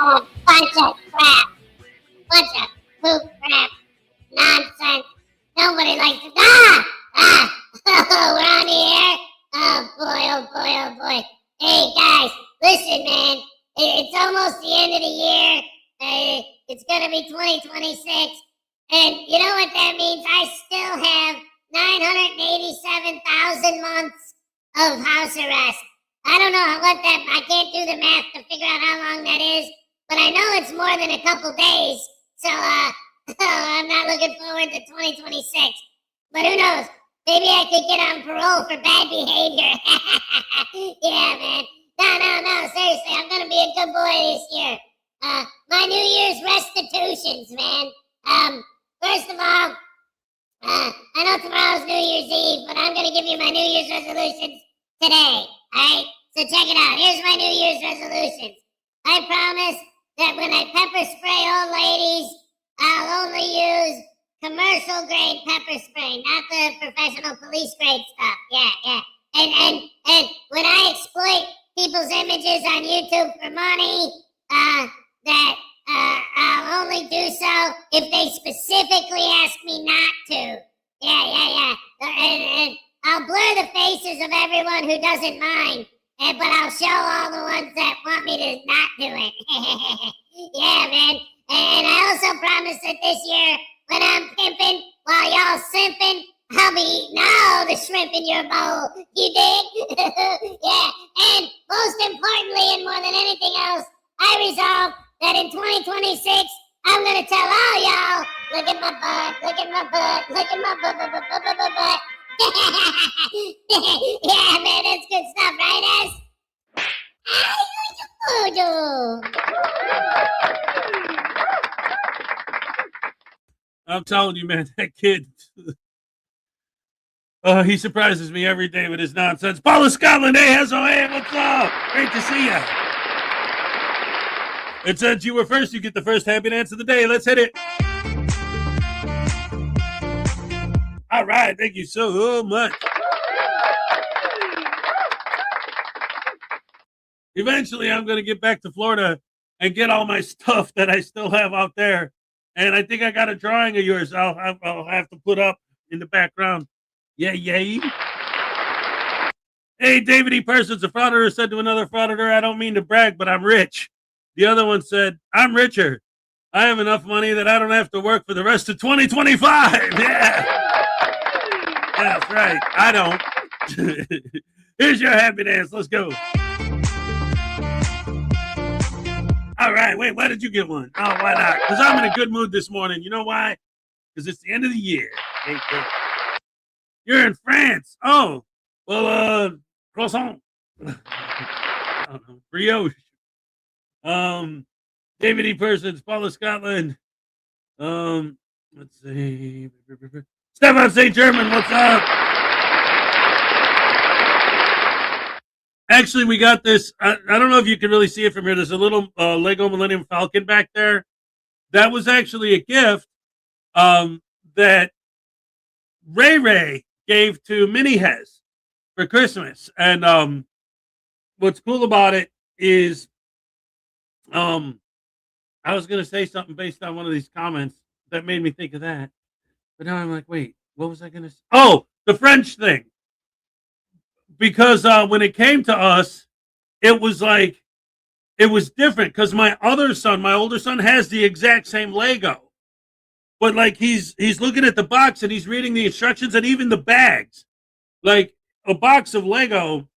Oh, bunch of crap. Bunch of poop crap. Nonsense. Nobody likes it. We're on the air. Oh boy, oh boy, oh boy. Hey guys, listen man. It's almost the end of the year. It's gonna be 2026. And you know what that means? I still have 987,000 months of house arrest. I don't know I can't do the math to figure out how long that is, but I know it's more than a couple days. So, I'm not looking forward to 2026. But who knows? Maybe I could get on parole for bad behavior. Yeah, man. No, seriously, I'm gonna be a good boy this year. My New Year's restitutions, man. First of all, I know tomorrow's New Year's Eve, but I'm gonna give you my New Year's resolutions today. Alright? So check it out. Here's my New Year's resolutions. I promise that when I pepper spray old ladies, I'll only use commercial grade pepper spray, not the professional police grade stuff. Yeah. And when I exploit people's images on YouTube for money, that I'll only do so if they specifically ask me not to. Yeah. And I'll blur the faces of everyone who doesn't mind, but I'll show all the ones that want me to not do it. Yeah, man. And I also promise that this year, when I'm pimping while y'all simping, I'll be eating all the shrimp in your bowl. You dig? Yeah. And most importantly, and more than anything else, I resolve that in 2026, I'm gonna tell all y'all, look at my butt, look at my butt, look at my butt. Yeah, man, that's good stuff, right, Ez? I'm telling you, man, that kid, he surprises me every day with his nonsense. Paul of Scotland, hey, Hezokuai, what's up? Great to see you. And since you were first, you get the first happy dance of the day. Let's hit it. All right, thank you so much. Eventually, I'm going to get back to Florida and get all my stuff that I still have out there. And I think I got a drawing of yours I'll have to put up in the background. Yay. Hey, David E. Parsons, a frauditor said to another frauditor, I don't mean to brag, but I'm rich. The other one said, I'm richer. I have enough money that I don't have to work for the rest of 2025. Yeah. That's right. I don't. Here's your happy dance. Let's go. All right. Wait, why did you get one? Oh, why not? Because I'm in a good mood this morning. You know why? Because it's the end of the year. Hey. You're in France. Oh, well, croissant. I don't know. Brioche. David E. Parsons, Paul of Scotland. Let's see. Stefan St. German, what's up? Actually, we got this. I don't know if you can really see it from here. There's a little Lego Millennium Falcon back there. That was actually a gift that Ray gave to Mini Hez for Christmas. And what's cool about it is I was going to say something based on one of these comments that made me think of that. But now I'm like, wait, what was I going to say? Oh, the French thing. Because when it came to us, it was different because my older son has the exact same Lego. But like he's looking at the box and he's reading the instructions and even the bags. Like a box of Lego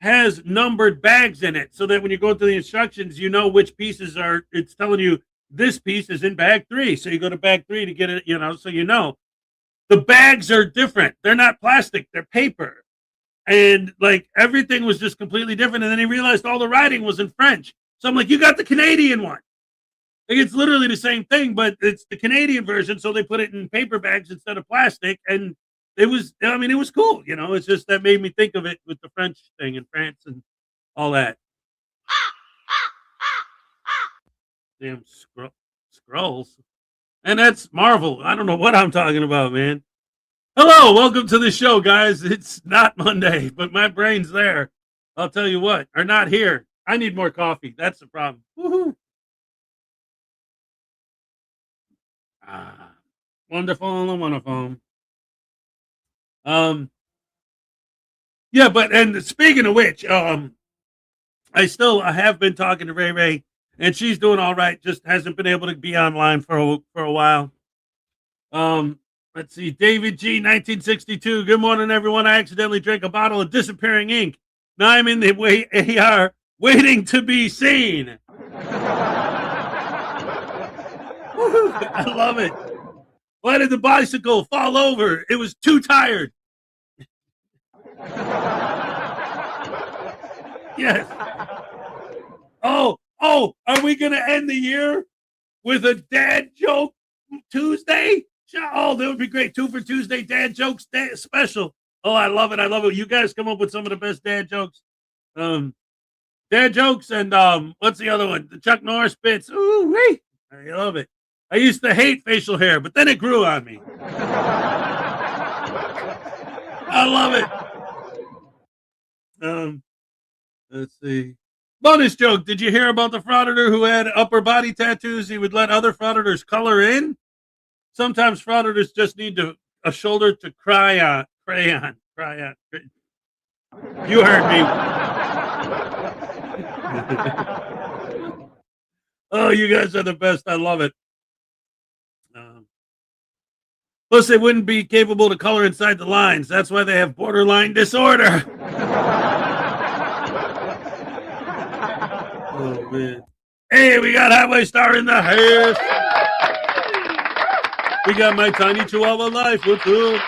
has numbered bags in it so that when you go through the instructions, you know which pieces are, it's telling you this piece is in bag 3. So you go to bag 3 to get it, so you know. The bags are different. They're not plastic, they're paper. And like everything was just completely different. And then he realized all the writing was in French. So I'm like, you got the Canadian one. Like it's literally the same thing, but it's the Canadian version. So they put it in paper bags instead of plastic. And it was cool. It's just that made me think of it with the French thing in France and all that. Damn scrolls. And that's Marvel. I don't know what I'm talking about, man. Hello, welcome to the show, guys. It's not Monday, but my brain's there. I'll tell you what, or not here. I need more coffee. That's the problem. Woohoo. Wonderful. Yeah, and speaking of which, I have been talking to Ray, and she's doing all right. Just hasn't been able to be online for a while. Let's see, David G, 1962. Good morning, everyone. I accidentally drank a bottle of disappearing ink. Now I'm in the AR waiting to be seen. I love it. Why did the bicycle fall over? It was too tired. Yes. Oh, are we going to end the year with a dad joke Tuesday? Oh, that would be great. 2 for Tuesday dad jokes special. Oh, I love it. I love it. You guys come up with some of the best dad jokes. Dad jokes and what's the other one? The Chuck Norris bits. Ooh, wait. I love it. I used to hate facial hair, but then it grew on me. I love it. Let's see. Bonus joke. Did you hear about the frauditor who had upper body tattoos he would let other frauditors color in? Sometimes frauditors just need a shoulder to cry on. You heard me. Oh, you guys are the best. I love it. Plus, they wouldn't be capable to color inside the lines. That's why they have borderline disorder. Oh, man. Hey, we got Highway Star in the house. We got my tiny Chihuahua life. What's up?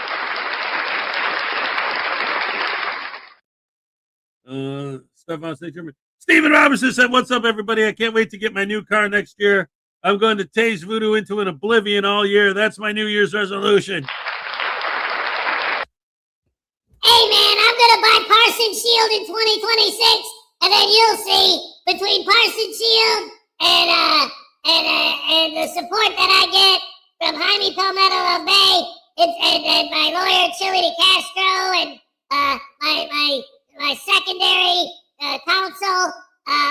Stephen Robinson said, "What's up, everybody? I can't wait to get my new car next year. I'm going to tase voodoo into an oblivion all year. That's my New Year's resolution." Hey, man, I'm going to buy Parson Shield in 2026, and then you'll see between Parson Shield and the support that I get from Jaime Palmetto of Bay and my lawyer Chili De Castro and my secondary counsel,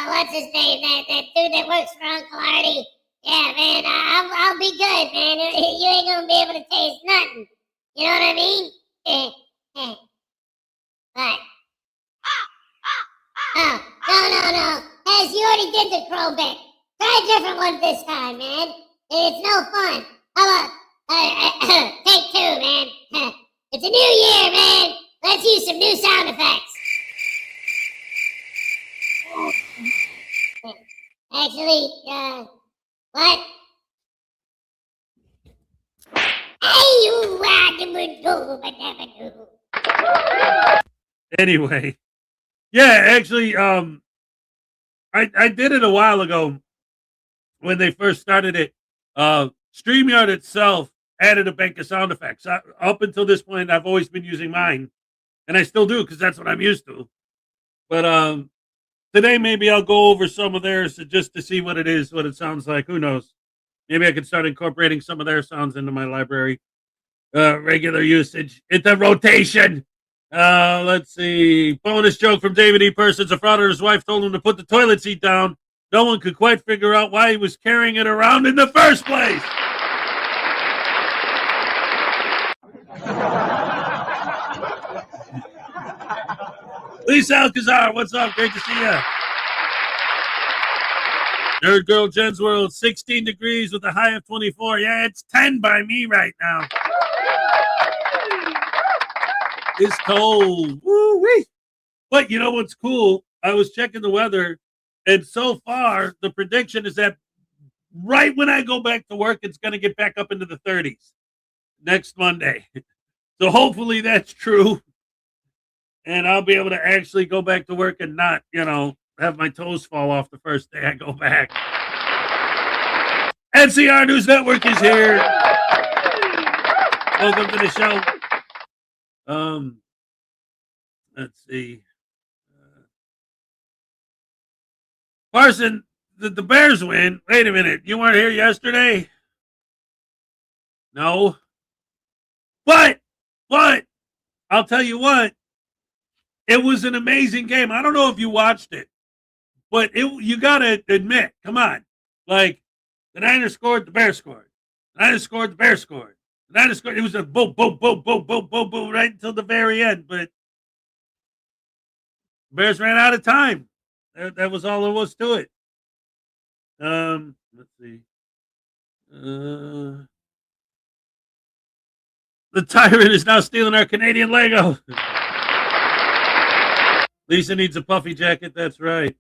what's his name? That dude that works for Uncle Artie. Yeah, man, I'll be good, man. You ain't gonna be able to taste nothing. You know what I mean? What? Oh, no. Hez, you already did the crow bit. Try a different one this time, man. It's no fun. How about take 2, man? It's a new year, man. Let's use some new sound effects. Actually, what? Anyway, yeah, actually, I did it a while ago when they first started it. StreamYard itself added a bank of sound effects. Up until this point, I've always been using mine, and I still do because that's what I'm used to. But today, maybe I'll go over some of theirs just to see what it sounds like. Who knows? Maybe I can start incorporating some of their sounds into my library. Regular usage. It's a rotation. Let's see. Bonus joke from David E. Persons. A frauditor's wife told him to put the toilet seat down. No one could quite figure out why he was carrying it around in the first place. Lisa Alcazar, what's up? Great to see you. Nerd Girl Jen's World, 16 degrees with a high of 24. Yeah, it's 10 by me right now. It's cold. Woo-wee. But you know what's cool? I was checking the weather, and so far, the prediction is that right when I go back to work, it's going to get back up into the 30s next Monday. So hopefully that's true. And I'll be able to actually go back to work and not, have my toes fall off the first day I go back. NCR News Network is here. Welcome to the show. Let's see. Parson, the Bears win. Wait a minute. You weren't here yesterday? No. What? I'll tell you what. It was an amazing game. I don't know if you watched it, but you got to admit, come on. Like, the Niners scored, the Bears scored. The Niners scored, the Bears scored. The Niners scored. It was a boom, boom, boom, boom, boom, boom, boom, right until the very end. But the Bears ran out of time. That was all there was to it. Let's see. The tyrant is now stealing our Canadian Lego. Lisa needs a puffy jacket. That's right.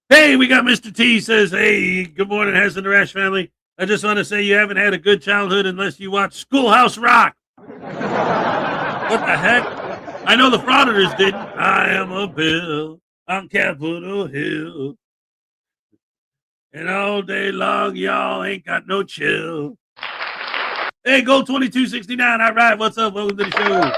Hey, we got Mr. T says, "Hey, good morning, Hez and the Rash family. I just want to say you haven't had a good childhood unless you watch Schoolhouse Rock." What the heck? I know the Frauditors didn't. I am a bill on Capitol Hill. And all day long, y'all ain't got no chill. Hey, Gold 2269. All right, what's up? Welcome to the show.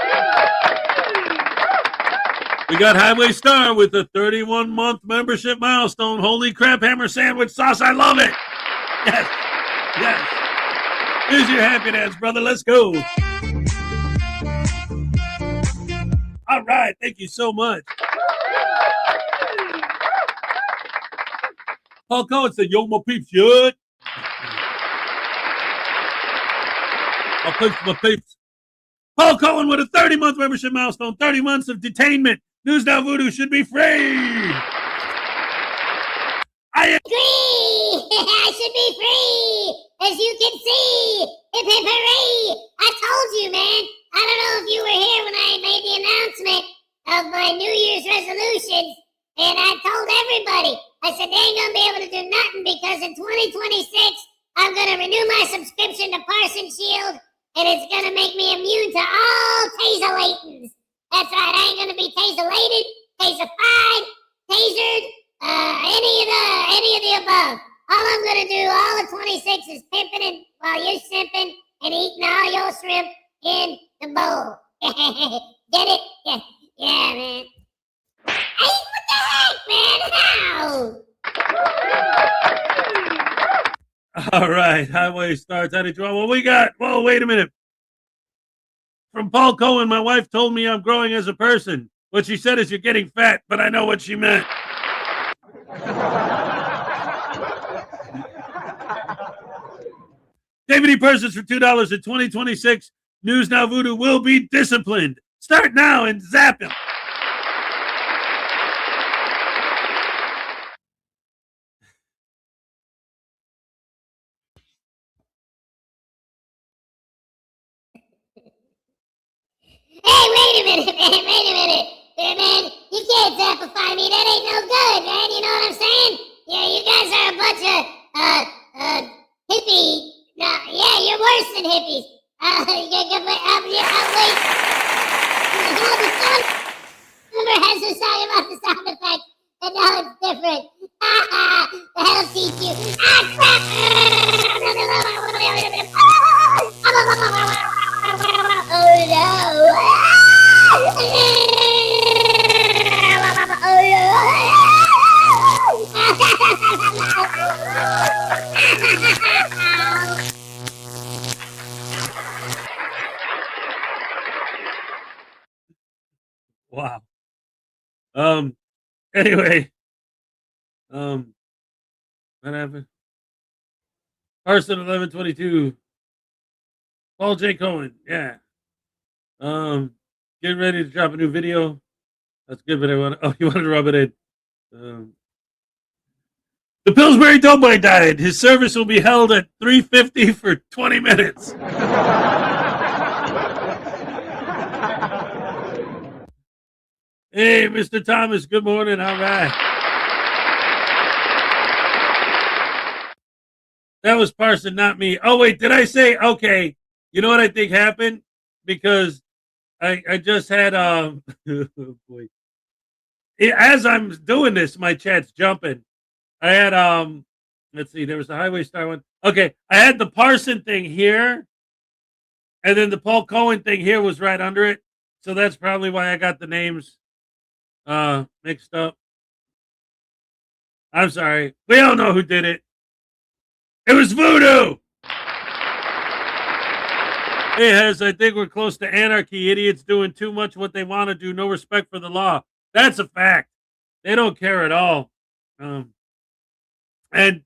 We got Highway Star with a 31-month membership milestone. Holy crap, hammer sandwich sauce. I love it. Yes. Yes. Here's your happy dance, brother. Let's go. All right. Thank you so much. Paul Cohen said, yo, my peeps, yud. My peeps, my peeps. Paul Cohen with a 30-month membership milestone. 30 months of detainment. News Now Voodoo should be free. I agree. I should be free. As you can see. Hip hip hooray. I told you, man. I don't know if you were here when I made the announcement of my New Year's resolutions. And I told everybody. I said they ain't going to be able to do nothing because in 2026, I'm going to renew my subscription to Parson Shield. And it's going to make me immune to all taser-latins. That's right, I ain't going to be taser-lated, taser-fied, tasered, any of the above. All I'm going to do all of 26 is pimping it while you're simping and eating all your shrimp in the bowl. Get it? Yeah, man. Hey, what the heck, man? How? All right, Highway Star, Tiny Draw. Well, we got, whoa, wait a minute. From Paul Cohen, my wife told me I'm growing as a person. What she said is you're getting fat, but I know what she meant. David E. Persons for $2 in 2026. News Now Voodoo will be disciplined. Start now and zap him. Hey, wait a minute, man. Wait a minute. Man, you can't zappify me. That ain't no good, man. You know what I'm saying? Yeah, you guys are a bunch of, hippie. No, yeah, you're worse than hippies. Wait. Remember Hess was talking about the sound effect, and now it's different. That'll teach you. Ah, crap! Oh no! Wow. Anyway. What happened? Carson 1122. Paul J. Cohen, yeah. Getting ready to drop a new video. That's good, but you wanted to rub it in. The Pillsbury Doughboy died. His service will be held at 3:50 for 20 minutes. Hey, Mr. Thomas, good morning. All right. That was Parson, not me. Oh, wait, did I say, okay, you know what I think happened? Because I just had, oh boy. As I'm doing this, my chat's jumping. I had, let's see, there was the Highway Star one. Okay, I had the Parson thing here, and then the Paul Cohen thing here was right under it. So that's probably why I got the names mixed up. I'm sorry. We all know who did it. It was Voodoo. Hey, Hez, I think we're close to anarchy. Idiots doing too much what they want to do. No respect for the law. That's a fact. They don't care at all. And,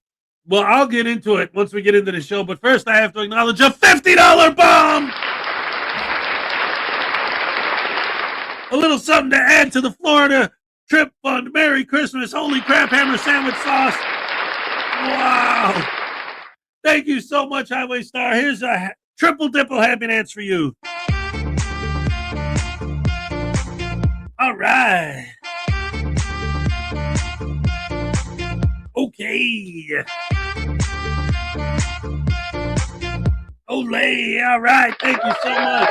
well, I'll get into it once we get into the show. But first, I have to acknowledge a $50 bomb. A little something to add to the Florida trip fund. Merry Christmas. Holy crap, hammer sandwich sauce. Wow. Thank you so much, Highway Star. Here's a triple dipple happy dance for you. All right. Okay. Olay. All right. Thank you so much.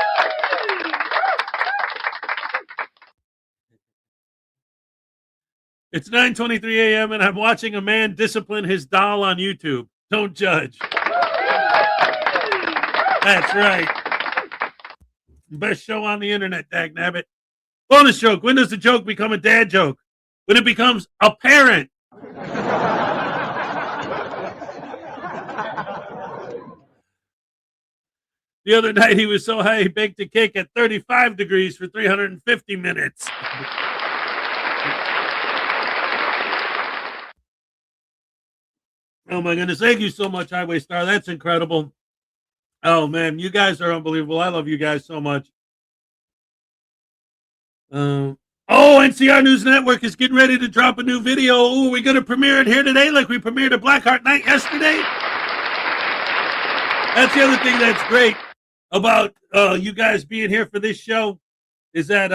It's 9:23 a.m. and I'm watching a man discipline his doll on YouTube. Don't judge. That's right. Best show on the internet, dagnabbit. Bonus joke. When does the joke become a dad joke? When it becomes apparent. The other night he was so high he baked a cake at 35 degrees for 350 minutes. Oh my goodness. Thank you so much, Highway Star. That's incredible. Oh man, you guys are unbelievable. I love you guys so much. NCR News Network is getting ready to drop a new video. Ooh, are we going to premiere it here today like we premiered a Blackheart Night yesterday? That's the other thing that's great about you guys being here for this show is that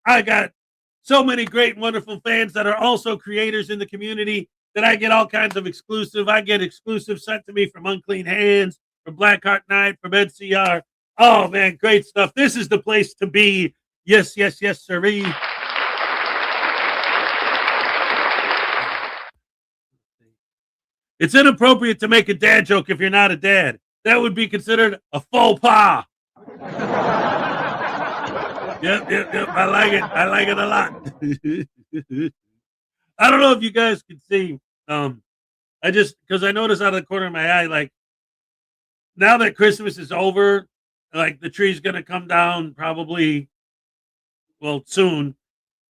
I got so many great, wonderful fans that are also creators in the community that I get all kinds of exclusive. I get exclusive sent to me from Unclean Hands, from Blackheart Night, from NCR. Oh, man, great stuff. This is the place to be. Yes, yes, yes, sirree. It's inappropriate to make a dad joke if you're not a dad. That would be considered a faux pas. Yep. I like it. I like it a lot. I don't know if you guys can see. Because I noticed out of the corner of my eye, like, now that Christmas is over, like, the tree's going to come down probably, well, soon.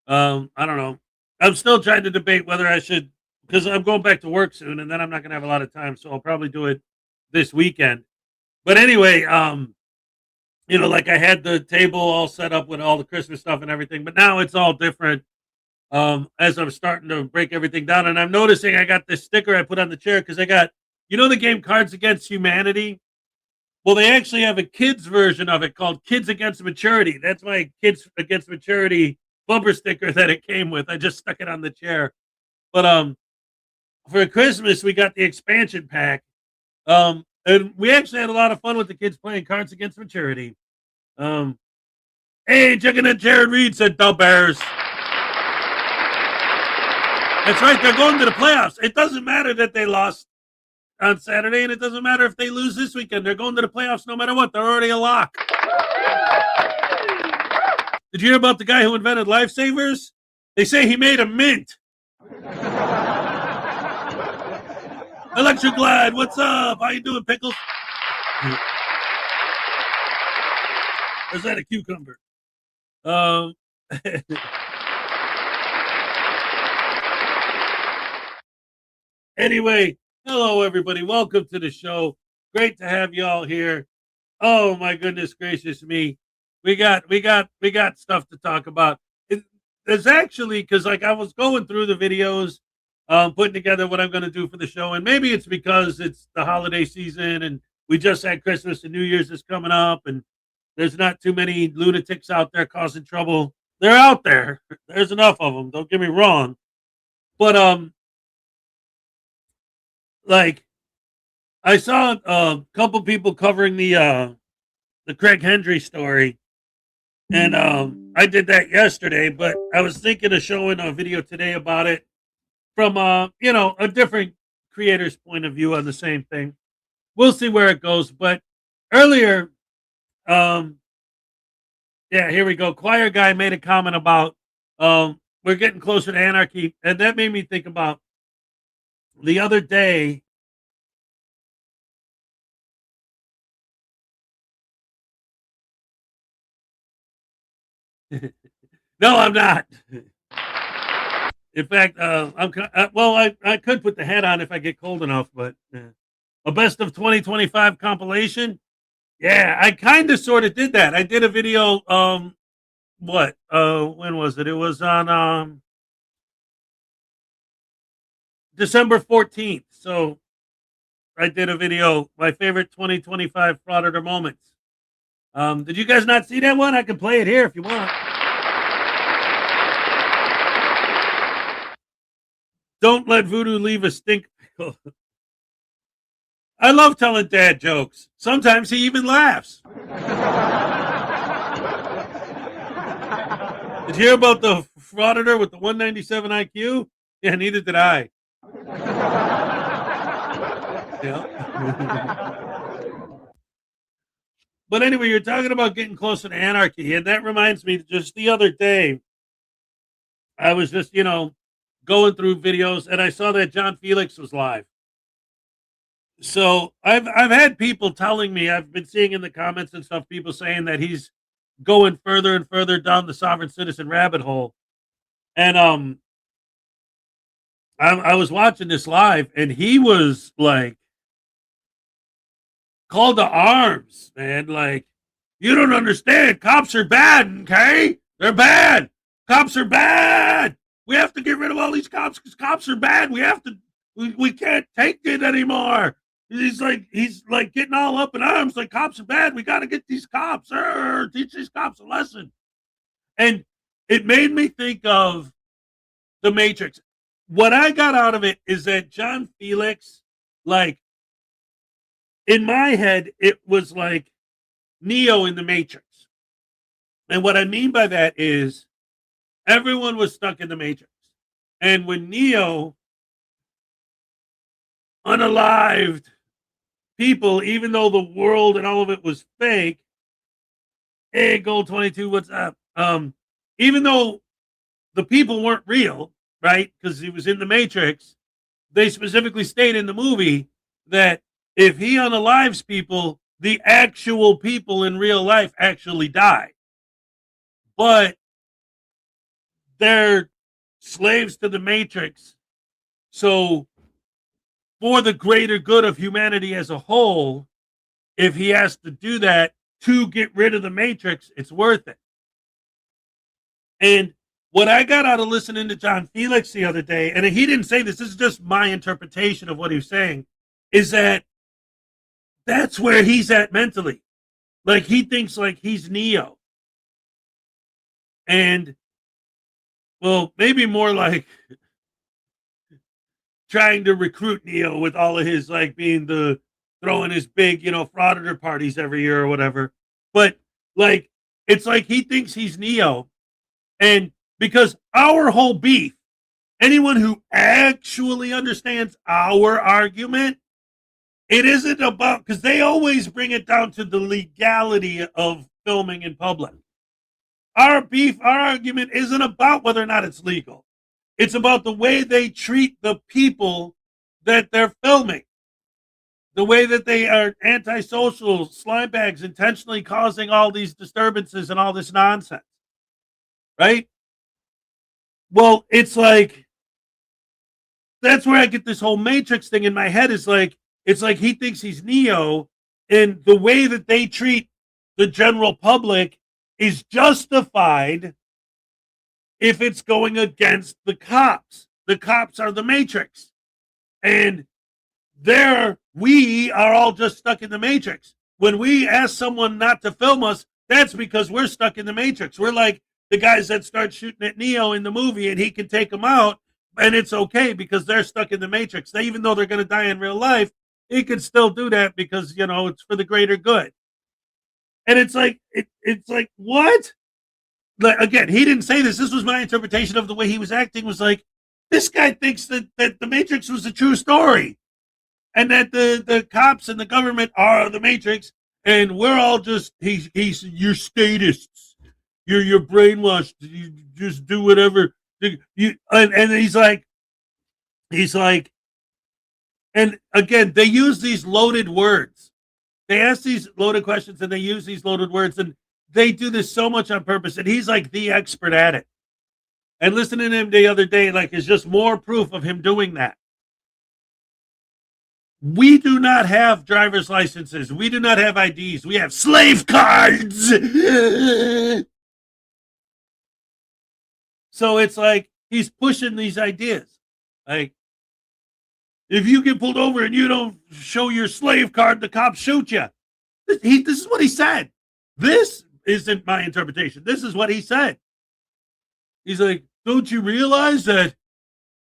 I don't know. I'm still trying to debate whether I should, because I'm going back to work soon, and then I'm not going to have a lot of time, so I'll probably do it this weekend. But anyway, like I had the table all set up with all the Christmas stuff and everything, but now it's all different as I'm starting to break everything down. And I'm noticing I got this sticker I put on the chair because I got, the game Cards Against Humanity? Well, they actually have a kids version of it called Kids Against Maturity. That's my Kids Against Maturity bumper sticker that it came with. I just stuck it on the chair. But for Christmas, we got the expansion pack. And we actually had a lot of fun with the kids playing Cards Against Maturity. Hey, Juggernaut Jared Reed said, "The Bears." That's right. They're going to the playoffs. It doesn't matter that they lost on Saturday, and it doesn't matter if they lose this weekend. They're going to the playoffs no matter what. They're already a lock. Did you hear about the guy who invented lifesavers? They say he made a mint. Electric Glide, what's up? How you doing, Pickles? Or is that a cucumber? Anyway, hello everybody. Welcome to the show. Great to have you all here. Oh my goodness gracious me. We got stuff to talk about. There's actually, because like I was going through the videos, putting together what I'm going to do for the show, and maybe it's because it's the holiday season and we just had Christmas and New Year's is coming up, and there's not too many lunatics out there causing trouble. They're out there. There's enough of them. Don't get me wrong, but like I saw a couple people covering the Craig Hendry story, and I did that yesterday, but I was thinking of showing a video today about it from a different creator's point of view on the same thing. We'll see where it goes. But earlier, here we go. Choir guy made a comment about we're getting closer to anarchy, and that made me think about the other day. No, I'm not. In fact, I could put the hat on if I get cold enough, but a best of 2025 compilation. Yeah, I kind of sort of did that. I did a video. When was it? It was on December 14th. So I did a video, my favorite 2025 Frauditor moments. Did you guys not see that one? I can play it here if you want. Don't let voodoo leave a stink pickle. I love telling dad jokes. Sometimes he even laughs. Did you hear about the Frauditor with the 197 IQ? Yeah, neither did I. Yeah. But anyway, you're talking about getting closer to anarchy, and that reminds me. Just the other day, I was just going through videos, and I saw that John Felix was live. So I've had people telling me, I've been seeing in the comments and stuff, people saying that he's going further and further down the sovereign citizen rabbit hole. And I was watching this live, and he was like called to arms, man. Like, you don't understand. Cops are bad, okay? They're bad. Cops are bad. We have to get rid of all these cops because cops are bad. We can't take it anymore. He's like getting all up in arms, like cops are bad. We got to get these cops, teach these cops a lesson. And it made me think of The Matrix. What I got out of it is that John Felix, like, in my head, it was like Neo in The Matrix. And what I mean by that is everyone was stuck in the Matrix. And when Neo unalived people, even though the world and all of it was fake, hey, Gold 22, what's up? Even though the people weren't real, right? Because he was in the Matrix, they specifically state in the movie that if he unalives people, the actual people in real life actually die. But they're slaves to the Matrix. So for the greater good of humanity as a whole, if he has to do that to get rid of the Matrix, it's worth it. And what I got out of listening to John Felix the other day, and he didn't say this is just my interpretation of what he was saying, is that that's where he's at mentally. Like, he thinks like he's Neo. And, well, maybe more like trying to recruit Neo with all of his, like, being throwing his big, Frauditor parties every year or whatever. But, like, it's like he thinks he's Neo. And because our whole beef, anyone who actually understands our argument, it isn't about, because they always bring it down to the legality of filming in public. Our beef, our argument isn't about whether or not it's legal. It's about the way they treat the people that they're filming. The way that they are antisocial slime bags, intentionally causing all these disturbances and all this nonsense. Right? Well, it's like, that's where I get this whole Matrix thing in my head. Is like, it's like he thinks he's Neo, and the way that they treat the general public is justified if it's going against the cops. The cops are the Matrix. And we are all just stuck in the Matrix. When we ask someone not to film us, that's because we're stuck in the Matrix. We're like the guys that start shooting at Neo in the movie, and he can take them out, and it's okay because they're stuck in the Matrix. Even though they're going to die in real life, he can still do that because, it's for the greater good. And it's like, it's like, what? Like, again, he didn't say this. This was my interpretation of the way he was acting. Was like, this guy thinks that the Matrix was a true story, and that the cops and the government are the Matrix, and we're all just he's you're statists, you're brainwashed, you just do whatever you and he's like, and again, they use these loaded words. They ask these loaded questions, and they use these loaded words, and they do this so much on purpose, and he's like the expert at it. And listening to him the other day, like, is just more proof of him doing that. We do not have driver's licenses. We do not have IDs. We have slave cards. So it's like he's pushing these ideas. Like, if you get pulled over and you don't show your slave card, the cops shoot you. This is what he said. This isn't my interpretation. This is what he said. He's like, don't you realize that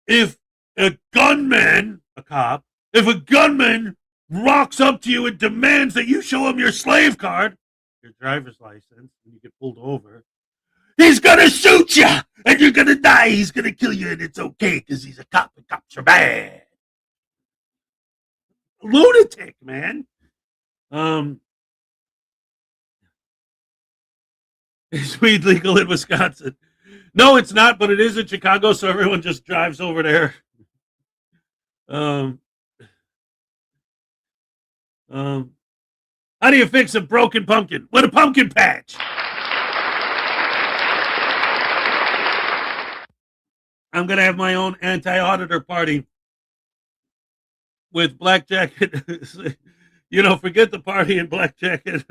if a gunman, a cop, if a gunman rocks up to you and demands that you show him your slave card, your driver's license, and you get pulled over, He's gonna shoot you, and you're gonna die. He's gonna kill you, and it's okay because he's a cop, and cops are bad. Lunatic, man. Is weed legal in Wisconsin? No, it's not, but it is in Chicago, so everyone just drives over there. How do you fix a broken pumpkin? With a pumpkin patch. I'm going to have my own anti-auditor party with black jacket. Forget the party and black jacket.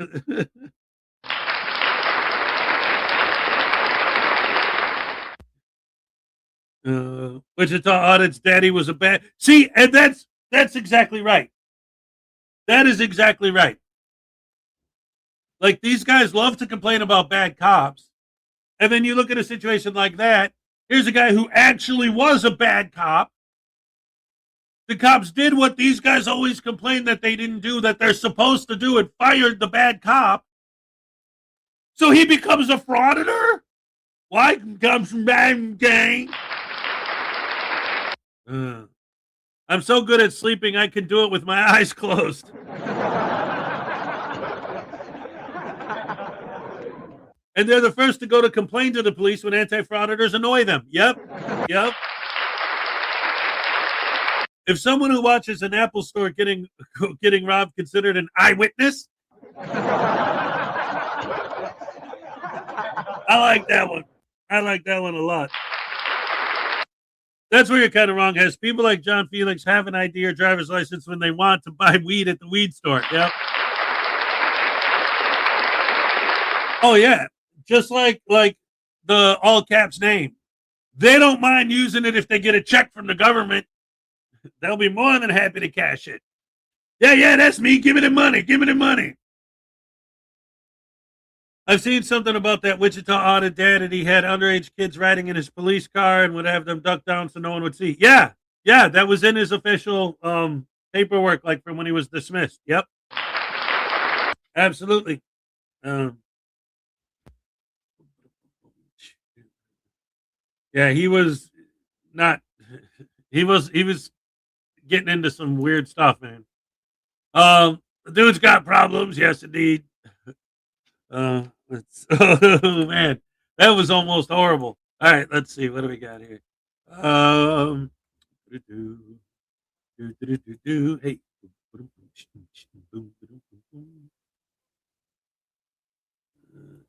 Wichita Audit's daddy was a bad. See, and that's exactly right. That is exactly right. Like, these guys love to complain about bad cops. And then you look at a situation like that. Here's a guy who actually was a bad cop. The cops did what these guys always complain that they didn't do, that they're supposed to do, and fired the bad cop. So he becomes a frauditor? Why comes from bad gang? I'm so good at sleeping, I can do it with my eyes closed. And they're the first to go to complain to the police when anti-frauditors annoy them. Yep. If someone who watches an Apple store getting robbed considered an eyewitness, I like that one. I like that one a lot. That's where you're kind of wrong, Hez. People like John Felix have an ID or driver's license when they want to buy weed at the weed store. Yep. Oh, yeah. Just like the all caps name. They don't mind using it if they get a check from the government. They'll be more than happy to cash it. Yeah, that's me. Give me the money. I've seen something about that Wichita Audit dad, and he had underage kids riding in his police car and would have them duck down so no one would see. Yeah, that was in his official paperwork, like from when he was dismissed. Yep. Absolutely. Yeah, he was not. He was getting into some weird stuff, man. The dude's got problems. Yes, indeed. Oh man, that was almost horrible. All right, let's see. What do we got here? Hey.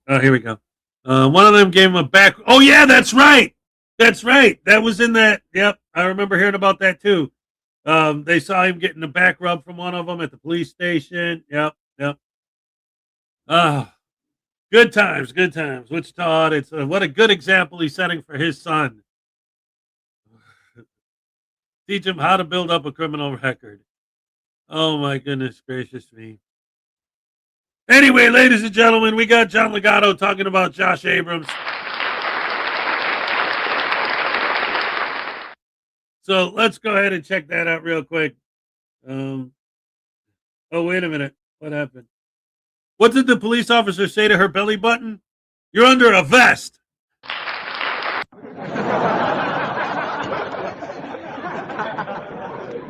Oh, here we go. One of them gave him a back. Oh yeah, that's right. That was in that. Yep, I remember hearing about that too. They saw him getting a back rub from one of them at the police station. Yep. Good times. Wichita Audits. What a good example he's setting for his son. Teach him how to build up a criminal record. Oh my goodness gracious me. Anyway, ladies and gentlemen, we got John Legato talking about Josh Abrams. So let's go ahead and check that out real quick. Oh, wait a minute. What happened? What did the police officer say to her belly button? You're under a vest.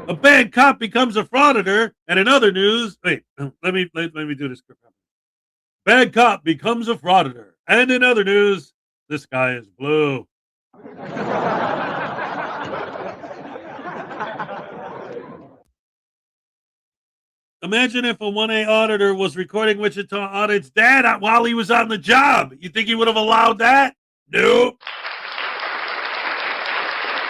A bad cop becomes a frauditor. And in other news, wait, let me do this. Bad cop becomes a frauditor. And in other news, the sky is blue. Imagine if a 1A auditor was recording Wichita Audit's dad while he was on the job. You think he would have allowed that? Nope.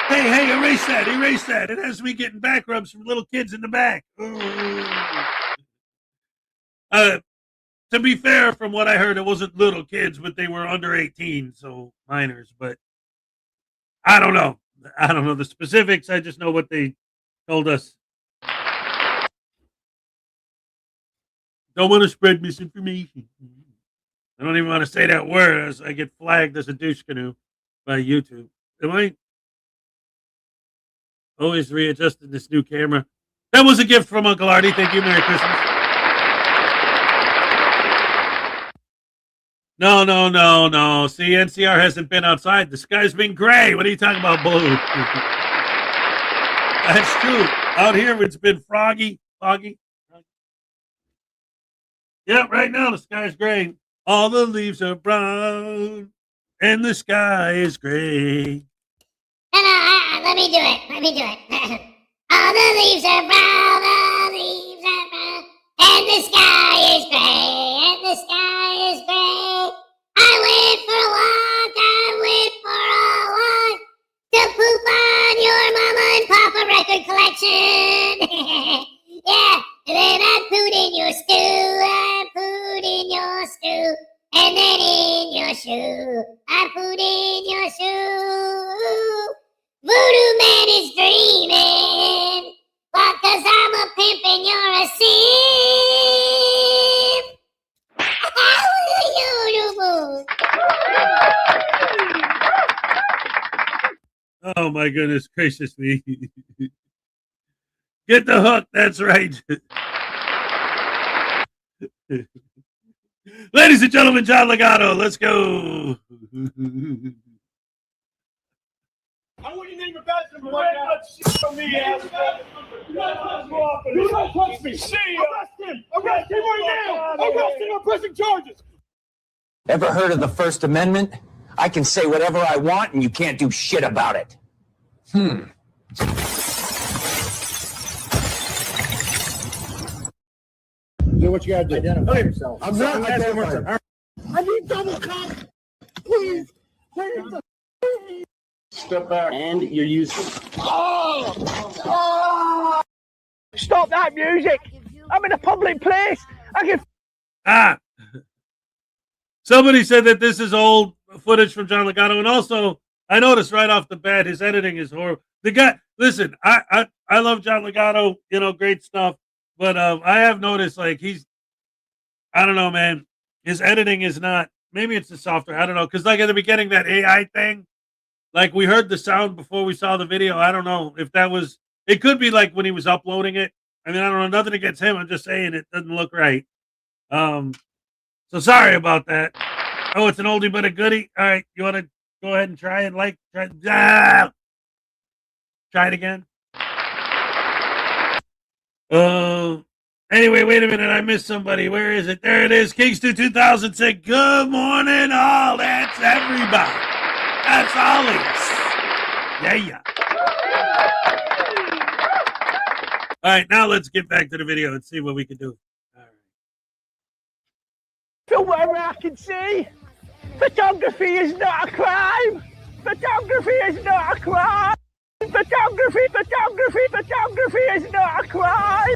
Hey, erase that. It has me getting back rubs from little kids in the back. To be fair, from what I heard, it wasn't little kids, but they were under 18, so minors. But I don't know the specifics. I just know what they told us. Don't want to spread misinformation. I don't even want to say that word as I get flagged as a douche canoe by YouTube. Am I always readjusting this new camera? That was a gift from Uncle Artie. Thank you. Merry Christmas. No. See, NCR hasn't been outside. The sky's been gray. What are you talking about, blue? That's true. Out here, it's been foggy. Yeah, right now the sky's gray. All the leaves are brown, and the sky is gray. No, let me do it. All the leaves are brown, and the sky is gray. I went for a walk to poop on your mama and papa record collection. Yeah, and then I pooed in your stew, and then in your shoe. I pooed in your shoe. Voodoo man is dreaming, but 'cause I'm a pimp and you're a simp. Oh my goodness gracious me. Get the hook, that's right. Ladies and gentlemen, John Legato, let's go. I want you to name your bathroom right now. Shit me, ass. Do not touch me. See you. Arrest him right now. Arrest him on pressing charges. Ever heard of the First Amendment? I can say whatever I want and you can't do shit about it. Do what you gotta do. Identify yourself. I'm not identifying. I need double cop. Please. Step back. And you're using. Stop that music! I'm in a public place. I can. Somebody said that this is old footage from John Legato, and also I noticed right off the bat his editing is horrible. The guy, listen, I love John Legato, great stuff, but I have noticed like I don't know, man, his editing is not. Maybe it's the software. I don't know, because like at the beginning that AI thing, like we heard the sound before we saw the video. I don't know if that was. It could be like when he was uploading it. I mean, I don't know. Nothing against him. I'm just saying it doesn't look right. So sorry about that. Oh, it's an oldie but a goodie. All right, you want to go ahead and try it? Try it again. Anyway, wait a minute. I missed somebody. Where is it? There it is. Kingston 2000 said, "Good morning, all." That's everybody. That's Ollies. Yeah. All right, now let's get back to the video and see what we can do. All right. From where I can see, photography is not a crime. Photography is not a crime. Photography is not a crime.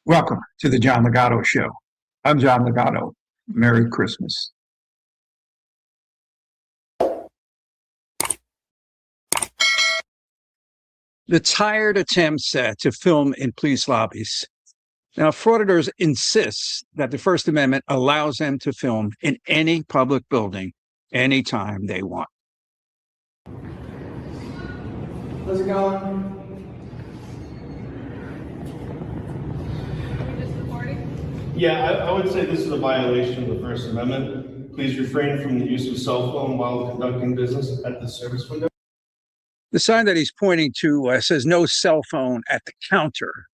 Welcome to the John Legato Show. I'm John Legato. Merry Christmas. The tired attempts to film in police lobbies. Now, Frauditors insists that the First Amendment allows them to film in any public building anytime they want. How's it going? Yeah, I would say this is a violation of the First Amendment. Please refrain from the use of cell phone while conducting business at the service window. The sign that he's pointing to says no cell phone at the counter.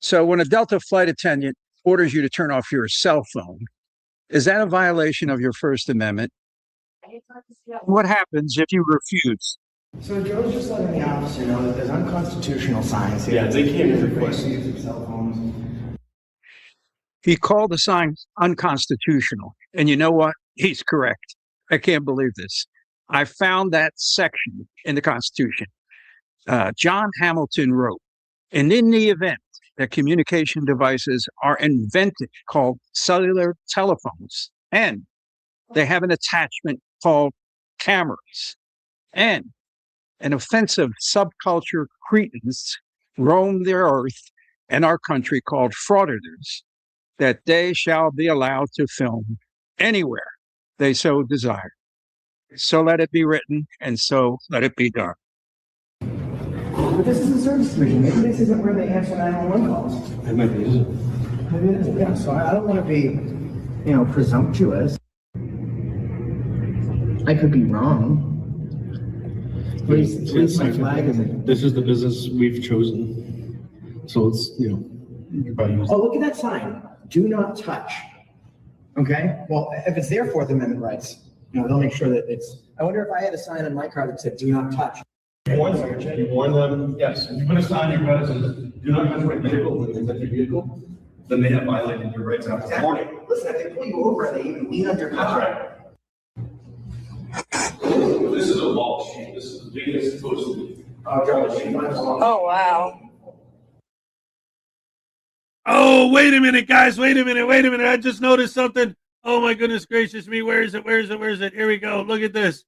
So when a Delta flight attendant orders you to turn off your cell phone, is that a violation of your First Amendment? What happens if you refuse? So Joe's just letting the officer know that there's unconstitutional signs here. Yeah, they can't request use of cell phones. He called the sign unconstitutional. And you know what? He's correct. I can't believe this. I found that section in the Constitution. John Hamilton wrote, and in the event that communication devices are invented called cellular telephones, and they have an attachment called cameras, and an offensive subculture cretins roam the earth and our country called frauditors, that they shall be allowed to film anywhere they so desire. So let it be written, and so let it be done. But this is a service division. Maybe this isn't where they answer 911 calls. It might be, isn't it? Maybe it isn't. Yeah, so I don't want to be, presumptuous. I could be wrong. Please, my flag is it? This is the business we've chosen. So it's, you can probably use it. Oh, look at that sign. Do not touch. Okay? Well, if it's their Fourth Amendment rights, they'll make sure that it's. I wonder if I had a sign on my car that said, do not touch. You warn them, yes. If you put a sign in your car that says, do not touch my vehicle, when they touch your vehicle, then they have violated your rights after the warning. Listen, if they pull you over, they even lean on your car. This is a ball sheet. This is the biggest supposed to be. Oh, wow. Oh, wait a minute, guys. Wait a minute. I just noticed something. Oh, my goodness gracious me. Where is it? Here we go. Look at this.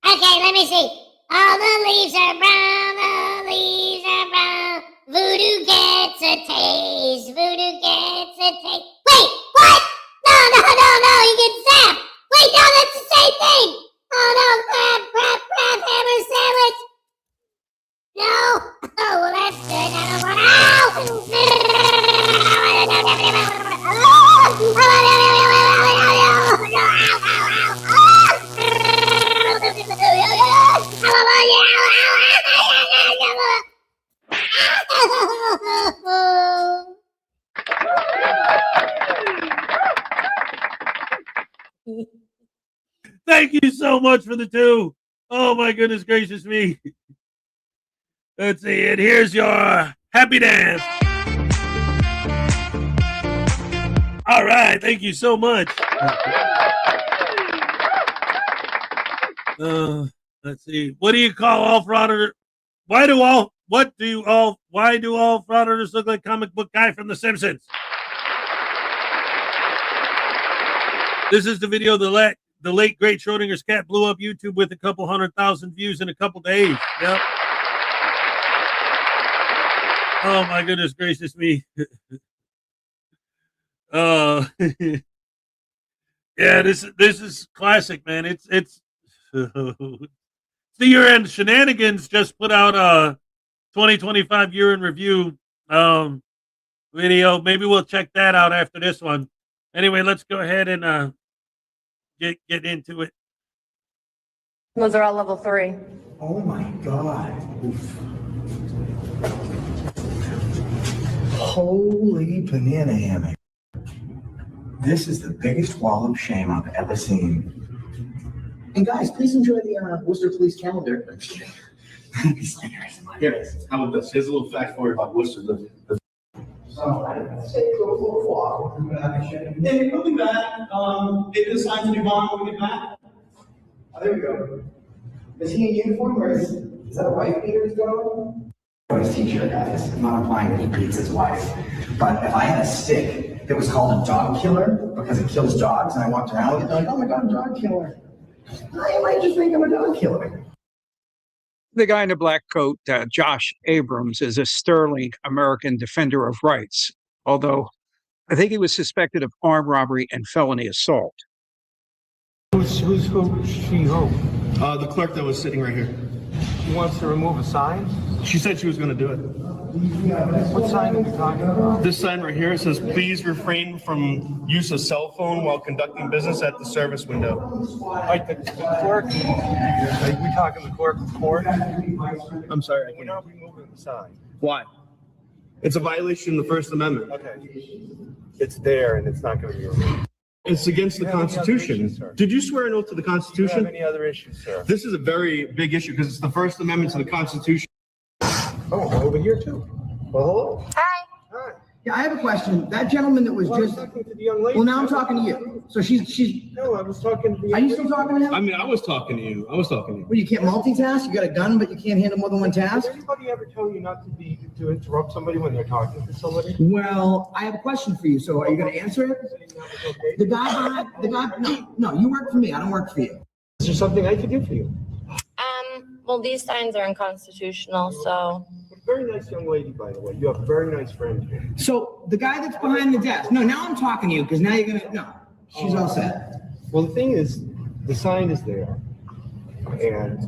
Okay, let me see. All the leaves are brown, the leaves are brown. Voodoo gets a taste, voodoo gets a taste. Wait, what? No, you get zapped. Wait, no, that's the same thing. Oh no, crab hammer sandwich. No? Oh, well that's good. I don't want Thank you so much for the 2. Oh, my goodness gracious me. Let's see. And here's your happy dance. All right. Thank you so much. Let's see. What do you call all frauditors? Why do all frauditors look like comic book guy from The Simpsons? This is the video the late great Schrodinger's cat blew up YouTube with a couple 100,000 views in a couple days. Yep. Oh my goodness gracious me. Yeah, this is classic, man. It's the year-end shenanigans just put out a 2025 year in review video. Maybe we'll check that out after this one. Anyway, let's go ahead and get into it. Those are all level 3. Oh my God. Holy banana hammock. This is the biggest wall of shame I've ever seen. And guys, please enjoy the Worcester Police calendar. I'm just kidding. Here it is. How about this? Here's a little fact for you about Worcester. So, let's take a little walk. Hey, we'll be back. If the signs will be gone when we get back. Oh, there we go. Is he in uniform or is that a wife beater he's going? I was teacher, guys. I'm not implying that he beats his wife. But if I had a stick that was called a dog killer because it kills dogs and I walked around with it, like, oh my God, dog killer. I might just think I'm a dog killer. The guy in the black coat, Josh Abrams, is a sterling American defender of rights, although I think he was suspected of armed robbery and felony assault. Who's who? She who? The clerk that was sitting right here. She wants to remove a sign? She said she was going to do it. What sign are you talking about? This sign right here says, please refrain from use of cell phone while conducting business at the service window. Like the clerk? Are we talking the clerk of court? I'm sorry. We're not removing the sign. Why? It's a violation of the First Amendment. Okay. It's there and it's not going to be removed. It's against the Constitution. Did you swear an oath to the Do you have Constitution? any other issues, sir? This is a very big issue because it's the First Amendment to the Constitution. Oh, over here too. Well, hello. Hi. Hi. Yeah, I have a question. That gentleman that was Well, I was just, talking to the young lady. well, now I'm talking to you. So she's, No, I was talking to the are young you still lady. talking to him? I mean, I was talking to you. Well, you can't multitask? You got a gun, but you can't handle more than one task? Did anybody ever tell you not to interrupt somebody when they're talking to somebody? Well, I have a question for you. So are you going to answer it? The guy, no, you work for me. I don't work for you. Is there something I could do for you? Well, these signs are unconstitutional, so. Very nice young lady, by the way. You have very nice friends here. So the guy that's behind the desk, no, now I'm talking to you because now you're going to, no, she's all set. Well, the thing is, the sign is there. and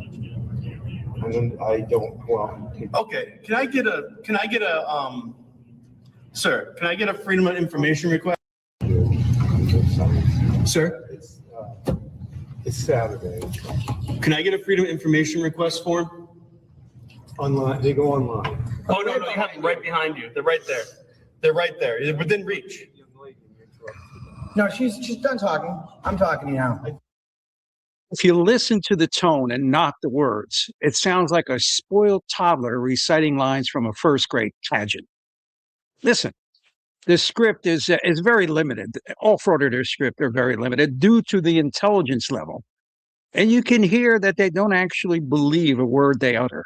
then I don't go out and take. Okay, can I get a, sir, can I get a Freedom of Information request? Sir, It's Saturday. can I get a Freedom of Information request form? Online, they go online. Oh, no, you have them right behind you. They're right there. They're right there. They're within reach. No, she's done talking. I'm talking to you now. If you listen to the tone and not the words, it sounds like a spoiled toddler reciting lines from a first grade pageant. Listen, the script is very limited. All Frauditor script are very limited due to the intelligence level. And you can hear that they don't actually believe a word they utter.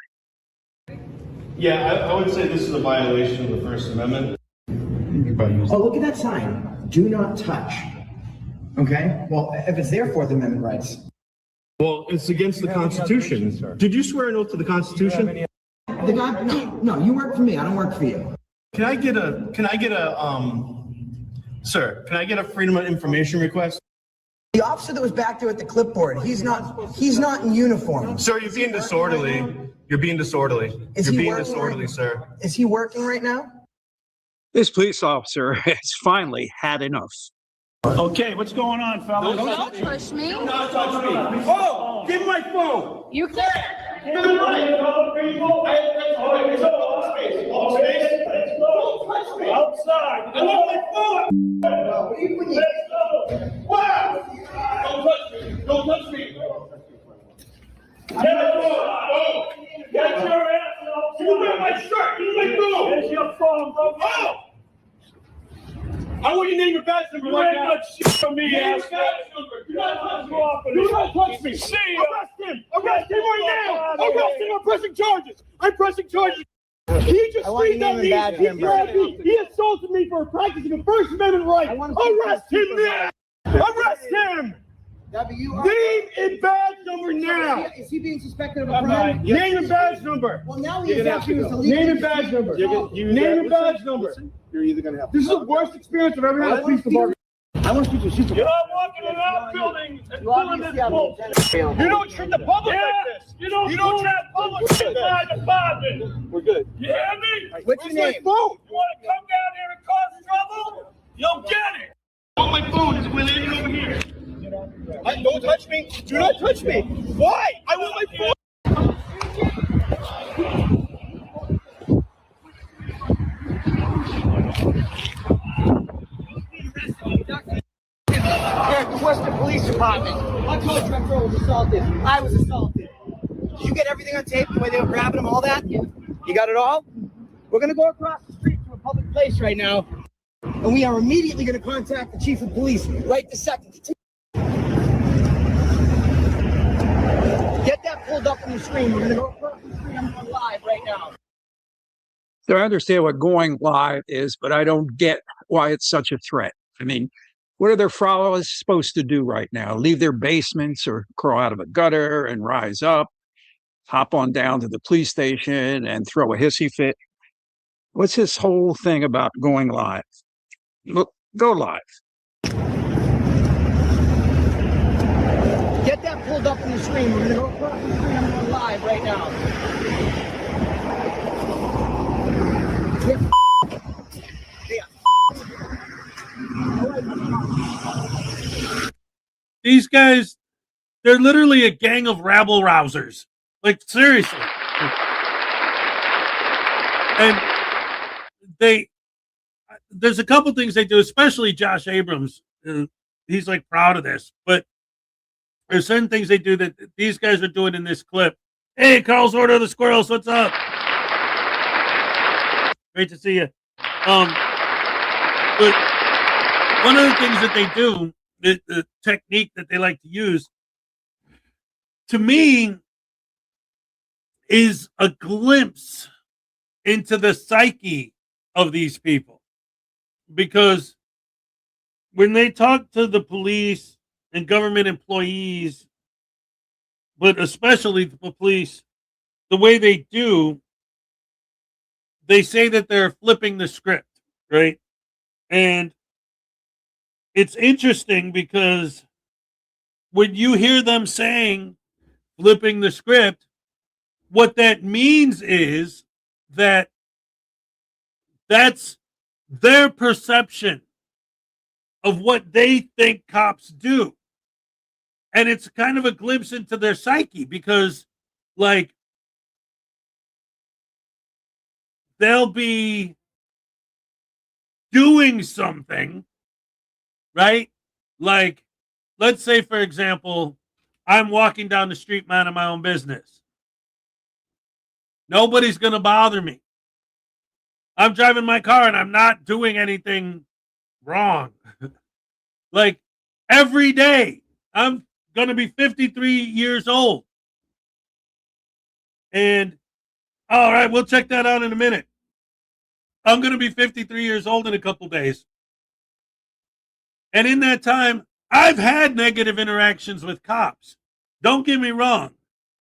Yeah, I would say this is a violation of the First Amendment. Oh, look at that sign. Do not touch. Okay? Well, if it's their Fourth Amendment rights. Well, it's against the Constitution. Did you swear an oath to the Constitution? The guy, no, you work for me. I don't work for you. Can I get a, sir, can I get a Freedom of Information request? The officer that was back there with the clipboard, he's not in uniform. Sir, you're being disorderly. You're being disorderly. You're being disorderly, sir. Is he working right now? This police officer has finally had enough. Okay, what's going on, fellas? Don't push me. Don't touch me. Oh, give my phone. You can't. Give me my phone. Don't touch me. Outside. I want my phone. Wow. Don't touch me. Don't touch me. Get my phone. Get your ass off. You got my shirt. Give me my phone. Here's your phone, bro. Oh. I want you to name your badge number right now. Shit from me, ass. Do not touch me. See you. Arrest him. Arrest him right now. Arrest him. I'm pressing charges. I'm pressing charges. He just screamed at me. He grabbed me. He assaulted me for practicing a First Amendment right. Arrest him now. Arrest him. Name a badge number now. Is he being suspected of a crime? Name a badge number. Well, now he's asking us to leave. Name a badge number. Name a badge number. You're either gonna have. This is the worst experience I've ever had at the police department. I want you to shoot the. You're walking in our building and pulling this bullshit. You don't treat the public like this. You don't treat the public like my department. We're good. You hear me? What's your name? You want to come down here and cause trouble? You'll get it. Oh, my phone is with it over here. Don't touch me. Do not touch me. Why? I want my phone. The Western Police Department. My tow truck driver was assaulted. I was assaulted. Did you get everything on tape? The way they were grabbing him, all that? Yeah. You got it all? We're gonna go across the street to a public place right now, and we are immediately gonna contact the chief of police right this second. Get that pulled up on the screen. We're gonna go across the street. I'm going live right now. So I understand what going live is, but I don't get why it's such a threat. I mean, what are their followers supposed to do right now? Leave their basements or crawl out of a gutter and rise up, hop on down to the police station and throw a hissy fit? What's this whole thing about going live? Look, go live. Get that pulled up on the screen. We're gonna go across the street. I'm going live right now. These guys, they're literally a gang of rabble rousers. Like, seriously. And there's a couple things they do, especially Josh Abrams. He's like proud of this, but there's certain things they do that these guys are doing in this clip. Hey, Carl's Order of the Squirrels, what's up? Great to see you. But one of the things that they do, the technique that they like to use, to me, is a glimpse into the psyche of these people. Because when they talk to the police and government employees, but especially the police, the way they do, they say that they're flipping the script, right? And it's interesting because when you hear them saying flipping the script, what that means is that that's their perception of what they think cops do. And it's kind of a glimpse into their psyche because, like, they'll be doing something, right? Like, let's say, for example, I'm walking down the street minding my own business. Nobody's going to bother me. I'm driving my car and I'm not doing anything wrong. Like, every day, I'm going to be 53 years old. And, all right, we'll check that out in a minute. I'm going to be 53 years old in a couple days. And in that time, I've had negative interactions with cops. Don't get me wrong.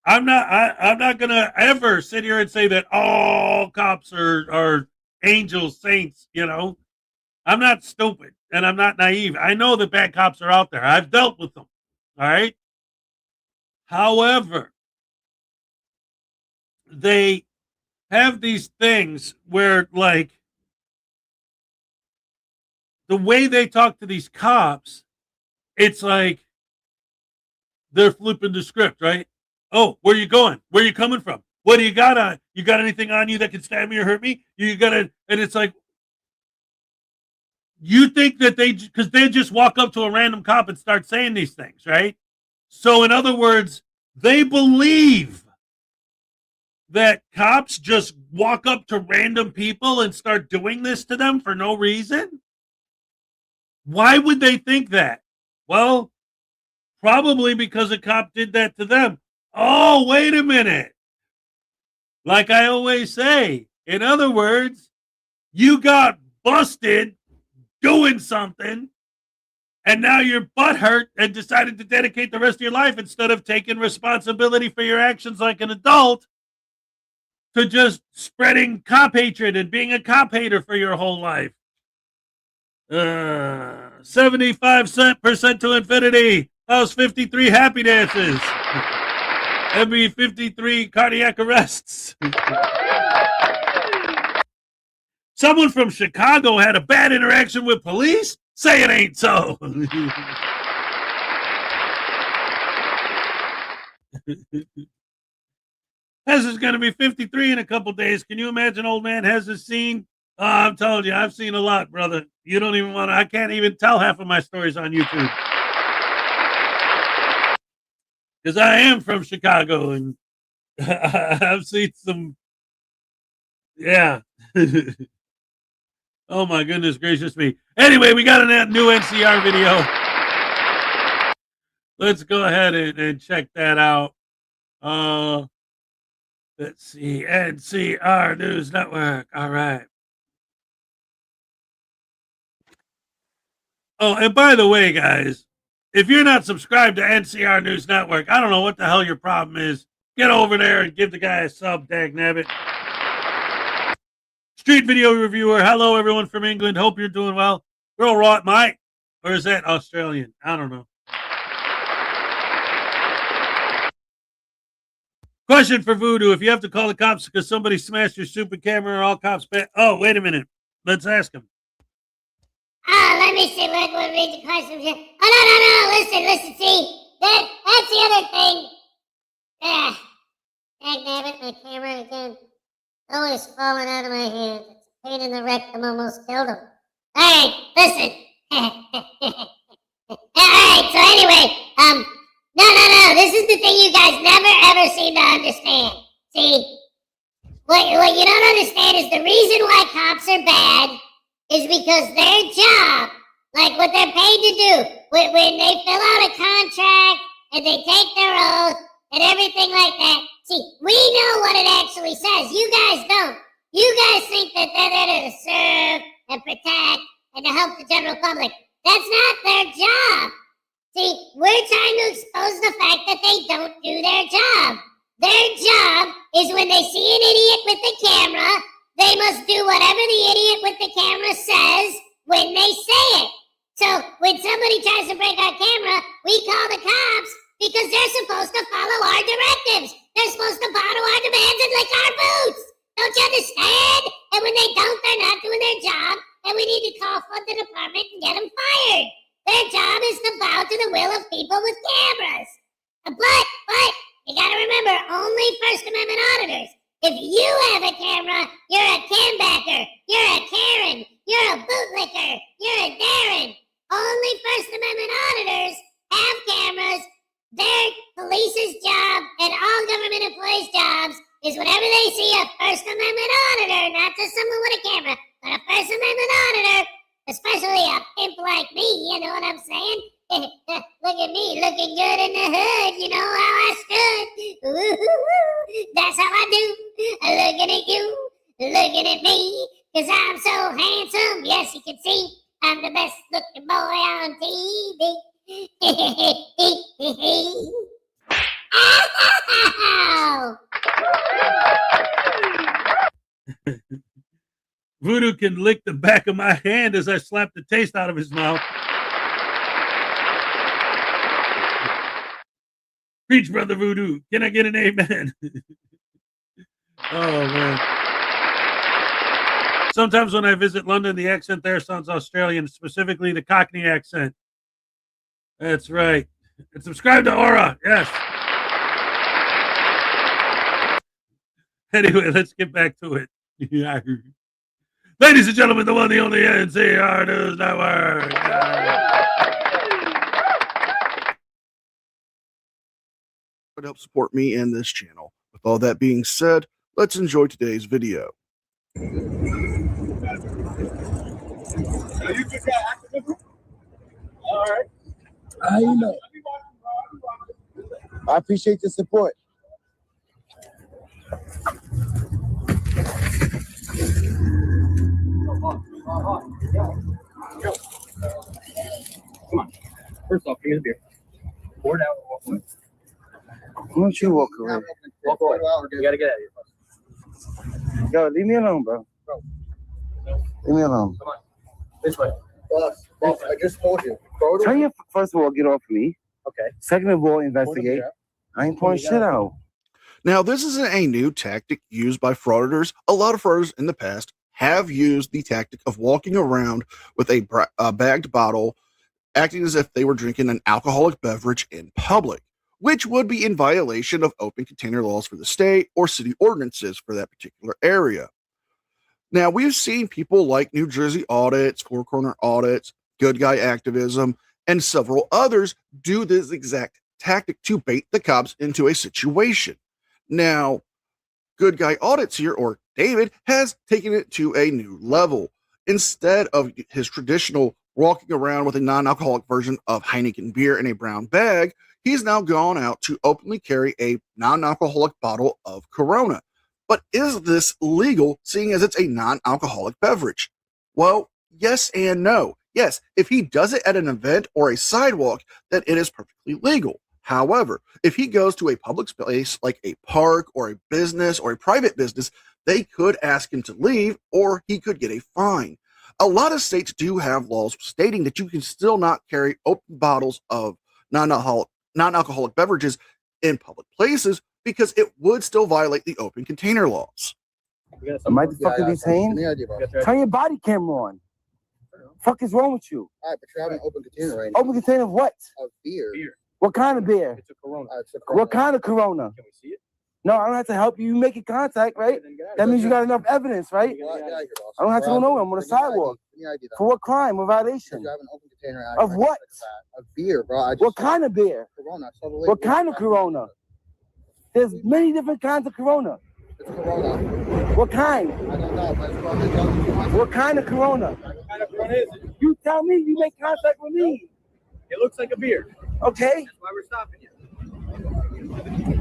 I'm not going to ever sit here and say that all cops are angels, saints, you know. I'm not stupid and I'm not naive. I know that bad cops are out there. I've dealt with them. All right. However, they have these things where, like, the way they talk to these cops, it's like they're flipping the script, right? Oh, where you going? Where you coming from? What do you got on? You got anything on you that can stab me or hurt me? You got to, and it's like, you think that because they just walk up to a random cop and start saying these things, right? So in other words, they believe that cops just walk up to random people and start doing this to them for no reason. Why would they think that? Well, probably because a cop did that to them. Oh, wait a minute. Like I always say, in other words, you got busted doing something, and now you're butthurt and decided to dedicate the rest of your life, instead of taking responsibility for your actions like an adult, to just spreading cop hatred and being a cop hater for your whole life. 75% to infinity. How's 53 happy dances? That'd be 53 cardiac arrests. Someone from Chicago had a bad interaction with police? Say it ain't so. Hez is going to be 53 in a couple days. Can you imagine old man Hez's scene? Oh, I'm telling you, I've seen a lot, brother. You don't even want to, I can't even tell half of my stories on YouTube. Because I am from Chicago and I've seen some, yeah. Oh my goodness gracious me. Anyway, we got a new NCR video. Let's go ahead and check that out. Let's see, NCR News Network. All right. Oh, and by the way, guys, if you're not subscribed to NCR News Network, I don't know what the hell your problem is. Get over there and give the guy a sub, dagnabbit. Street video reviewer. Hello, everyone from England. Hope you're doing well. Girl rot, mate. Or is that Australian? I don't know. Question for Voodoo. If you have to call the cops because somebody smashed your stupid camera, or all cops oh, wait a minute. Let's ask him. Let me see. We'll read the question here. Oh, no. Listen. See, that's the other thing. Dagnabbit, my camera again. Always falling out of my hands. It's a pain in the rectum, almost killed him. Alright, listen. Alright, so anyway, no. This is the thing you guys never ever seem to understand. See, what you don't understand is the reason why cops are bad is because their job, like what they're paid to do, when they fill out a contract and they take their oath and everything like that. See, we know what it actually says. You guys don't. You guys think that they're there to serve and protect and to help the general public. That's not their job. See, we're trying to expose the fact that they don't do their job. Their job is when they see an idiot with the camera, they must do whatever the idiot with the camera says when they say it. So when somebody tries to break our camera, we call the cops because they're supposed to follow our directives. They're supposed to bow to our demands and lick our boots. Don't you understand? And when they don't, they're not doing their job, and we need to call for the department and get them fired. Their job is to bow to the will of people with cameras. But, you gotta remember, only First Amendment auditors. If you have a camera, you're a cambacker, you're a Karen, you're a bootlicker, you're a Darren. Only First Amendment auditors have cameras. Their police's job and all government employees' jobs is whenever they see a First Amendment auditor, not just someone with a camera, but a First Amendment auditor, especially a pimp like me, you know what I'm saying? Look at me, looking good in the hood, you know how I stood. Ooh, that's how I do. Looking at you, looking at me, 'cause I'm so handsome. Yes, you can see I'm the best looking boy on TV. Ow! Voodoo can lick the back of my hand as I slap the taste out of his mouth. Preach, Brother Voodoo. Can I get an amen? Oh, man. Sometimes when I visit London, the accent there sounds Australian, specifically the Cockney accent. That's right. And subscribe to Aura. Yes. Anyway, let's get back to it. Yeah. Ladies and gentlemen, the one, the only NCR News Network. To help support me and this channel. With all that being said, let's enjoy today's video. All right. You know. I appreciate the support. Come on. First off, give me the beer. Pour it out. Why don't you walk away? Walk away. You gotta get out of here. Yo, leave me alone, bro. Leave me alone. Come on. This way. Boss, I just told you. Tell you, first of all, get off me. Okay. Second of all, investigate. I ain't pouring shit out. Now, this isn't a new tactic used by frauditors. A lot of frauditors in the past have used the tactic of walking around with a bagged bottle, acting as if they were drinking an alcoholic beverage in public, which would be in violation of open container laws for the state or city ordinances for that particular area. Now, we've seen people like New Jersey Audits, Four Corner Audits, Good Guy Activism, and several others do this exact tactic to bait the cops into a situation. Now, Good Guy Audits here, or David, has taken it to a new level. Instead of his traditional walking around with a non-alcoholic version of Heineken beer in a brown bag, he's now gone out to openly carry a non-alcoholic bottle of Corona. But is this legal, seeing as it's a non-alcoholic beverage? Well, yes and no. Yes, if he does it at an event or a sidewalk, then it is perfectly legal. However, if he goes to a public space like a park or a business or a private business, they could ask him to leave or he could get a fine. A lot of states do have laws stating that you can still not carry open bottles of non-alcoholic beverages in public places because it would still violate the open container laws. Am I the fuck are these saying? Turn your body camera on. Fuck is wrong with you? All right, but you're having an open container right now. Open container of what? Of beer. What kind of beer? It's a Corona. It's a Corona. What kind of Corona? Can we see it? No, I don't have to help you. You making contact, right? That means you got enough evidence, right? I don't have to go nowhere. I'm on the sidewalk. For what crime or violation? You have an open container of what? Of beer, bro. What kind of beer? Corona. What kind of Corona? There's many different kinds of Corona. It's Corona. What kind? I don't know, but it's probably what kind of Corona? What kind of Corona is it? You tell me. You make contact with me. It looks like a beer. Okay. That's why we're stopping you.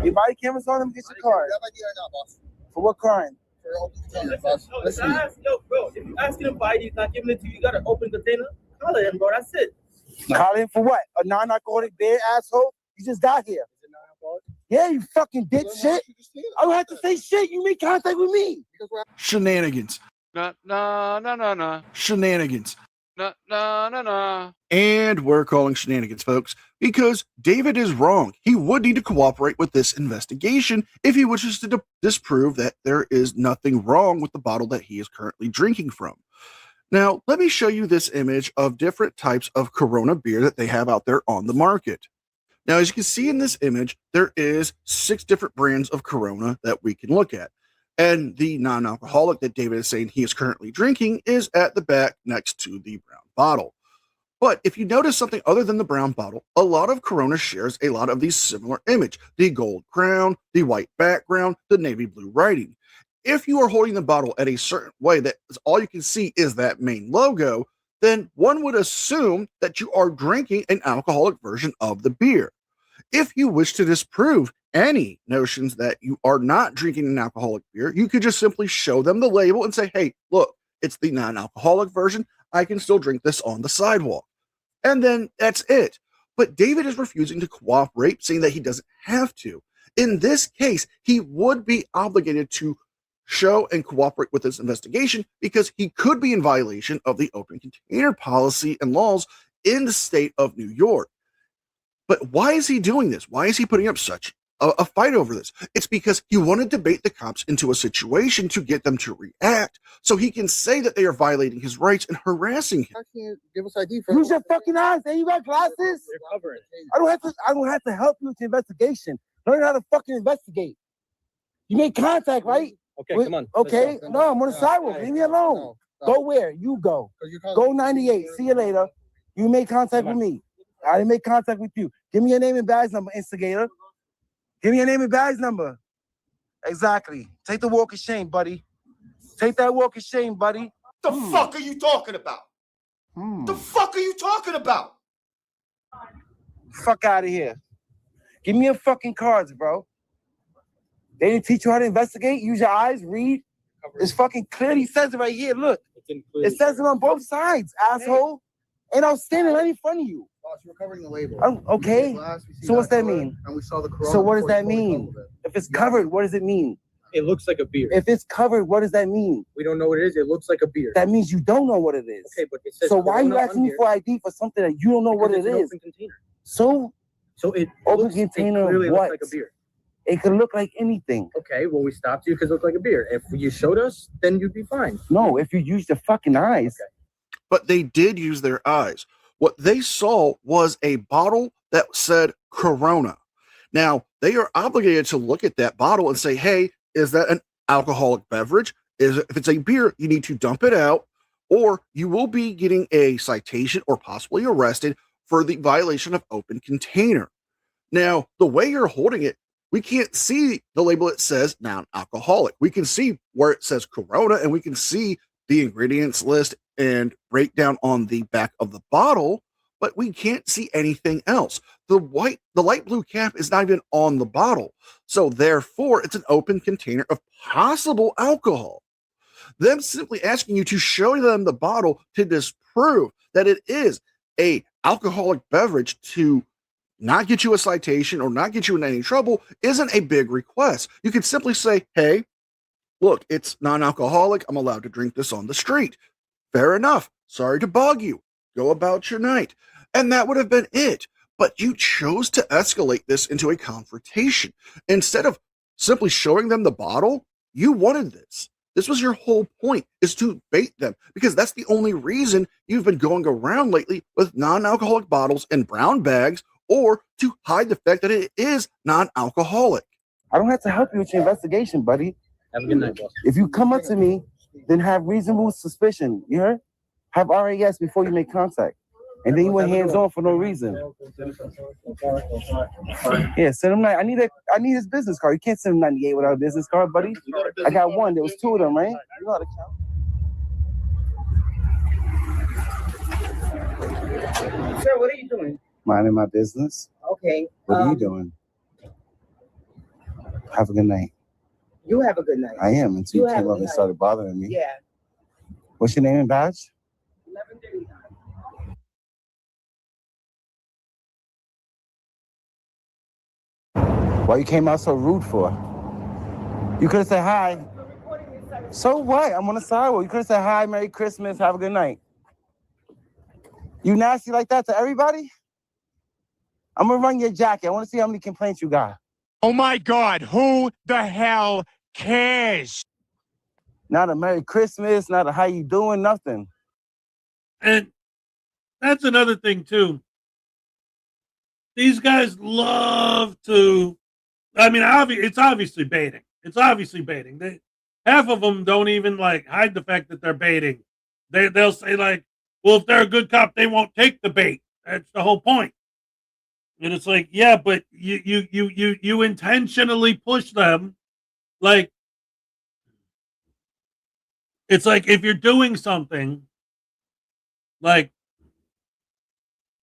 Your body camera's on. Let me get your card. For what crime? For open container, boss. Listen. Yo, bro, if you're asking him for ID, he's not giving it to you. You got an open container. Call him, bro. That's it. Call him for what? A non-alcoholic beer, asshole? You just got here. Is it non-alcoholic? Yeah, you fucking bitch shit. I don't have to say shit. You make contact with me. Shenanigans. No. Shenanigans. And we're calling shenanigans, folks, because David is wrong. He would need to cooperate with this investigation if he wishes to disprove that there is nothing wrong with the bottle that he is currently drinking from. Now, let me show you this image of different types of Corona beer that they have out there on the market. Now, as you can see in this image, there is 6 different brands of Corona that we can look at. And the non-alcoholic that David is saying he is currently drinking is at the back next to the brown bottle. But if you notice something other than the brown bottle, a lot of Corona shares a lot of these similar image. The gold crown, the white background, the navy blue writing. If you are holding the bottle at a certain way that all you can see is that main logo, then one would assume that you are drinking an alcoholic version of the beer. If you wish to disprove any notions that you are not drinking an alcoholic beer, you could just simply show them the label and say, hey, look, it's the non-alcoholic version. I can still drink this on the sidewalk. And then that's it. But David is refusing to cooperate, saying that he doesn't have to. In this case, he would be obligated to show and cooperate with this investigation because he could be in violation of the open container policy and laws in the state of New York. But why is he doing this? Why is he putting up such a fight over this? It's because he wanted to bait the cops into a situation to get them to react so he can say that they are violating his rights and harassing him. I can't give us ID for Use your fucking eyes. Hey, you got glasses? They're covering. I don't have to help you with the investigation. Learn how to fucking investigate. You make contact, right? Okay, come on. Okay, Let's go. no, I'm on the sidewalk. Hey, Leave me alone. no. Go where? You go. Go Go 98. See you later. You make contact with me. I didn't make contact with you. Give me your name and badge number, instigator. Give me your name and badge number. Exactly. Take the walk of shame, buddy. Take that walk of shame, buddy. The fuck are you talking about? The fuck are you talking about? Fuck out of here. Give me your fucking cards, bro. They didn't teach you how to investigate? Use your eyes, read. It's fucking clearly says it right here. Look. It says it on both sides, asshole. And I was standing right in front of you. Boss, we're covering the label. Okay. So what's that mean? And we saw the Corona. So what does that mean? If it's covered, what does it mean? It looks like a beer. If it's covered, what does that mean? We don't know what it is. It looks like a beer. That means you don't know what it is. Okay, but it says so why are you Corona asking me on for ID for something that you don't know what it It's an is? open container. So it open looks, container it clearly of what? looks like a beer. It could look like anything. Okay, well, we stopped you because it looked like a beer. If you showed us, then you'd be fine. No, if you use your fucking eyes. Okay. But they did use their eyes. What they saw was a bottle that said Corona. Now, they are obligated to look at that bottle and say, hey, is that an alcoholic beverage? If it's a beer, you need to dump it out, or you will be getting a citation or possibly arrested for the violation of open container. Now, the way you're holding it, we can't see the label that says non-alcoholic. We can see where it says Corona, and we can see the ingredients list and breakdown on the back of the bottle, but we can't see anything else. The light blue cap is not even on the bottle. So therefore, it's an open container of possible alcohol. Them simply asking you to show them the bottle to disprove that it is a alcoholic beverage to not get you a citation or not get you in any trouble isn't a big request. You could simply say, hey, look, it's non-alcoholic. I'm allowed to drink this on the street. Fair enough. Sorry to bug you. Go about your night. And that would have been it. But you chose to escalate this into a confrontation. Instead of simply showing them the bottle, you wanted this. This was your whole point, is to bait them, because that's the only reason you've been going around lately with non-alcoholic bottles in brown bags, or to hide the fact that it is non-alcoholic. I don't have to help you with your investigation, buddy. Have a good night, boss. If you come up to me, then have reasonable suspicion. You heard? Have RAS before you make contact. And then you went hands on for no reason. Yeah, send him. I need his business card. You can't send him 98 without a business card, buddy. I got one. There was 2 of them, right? You know how to count. Sir, what are you doing? Minding my business. Okay. What are you doing? Have a good night. You have a good night. I am until you came up and started bothering me. Yeah. What's your name and badge? 11:39. Why you came out so rude for? You could have said hi. So what? I'm on the sidewalk. You could have said hi, Merry Christmas, have a good night. You nasty like that to everybody? I'm gonna run your jacket. I want to see how many complaints you got. Oh my God, who the hell cares? Not a Merry Christmas, not a how you doing, nothing. And that's another thing too. These guys love to. I mean, it's obviously baiting. It's obviously baiting. Half of them don't even like hide the fact that they're baiting. They'll say like, "Well, if they're a good cop, they won't take the bait." That's the whole point. And it's like, yeah, but you intentionally push them. Like, it's like if you're doing something, like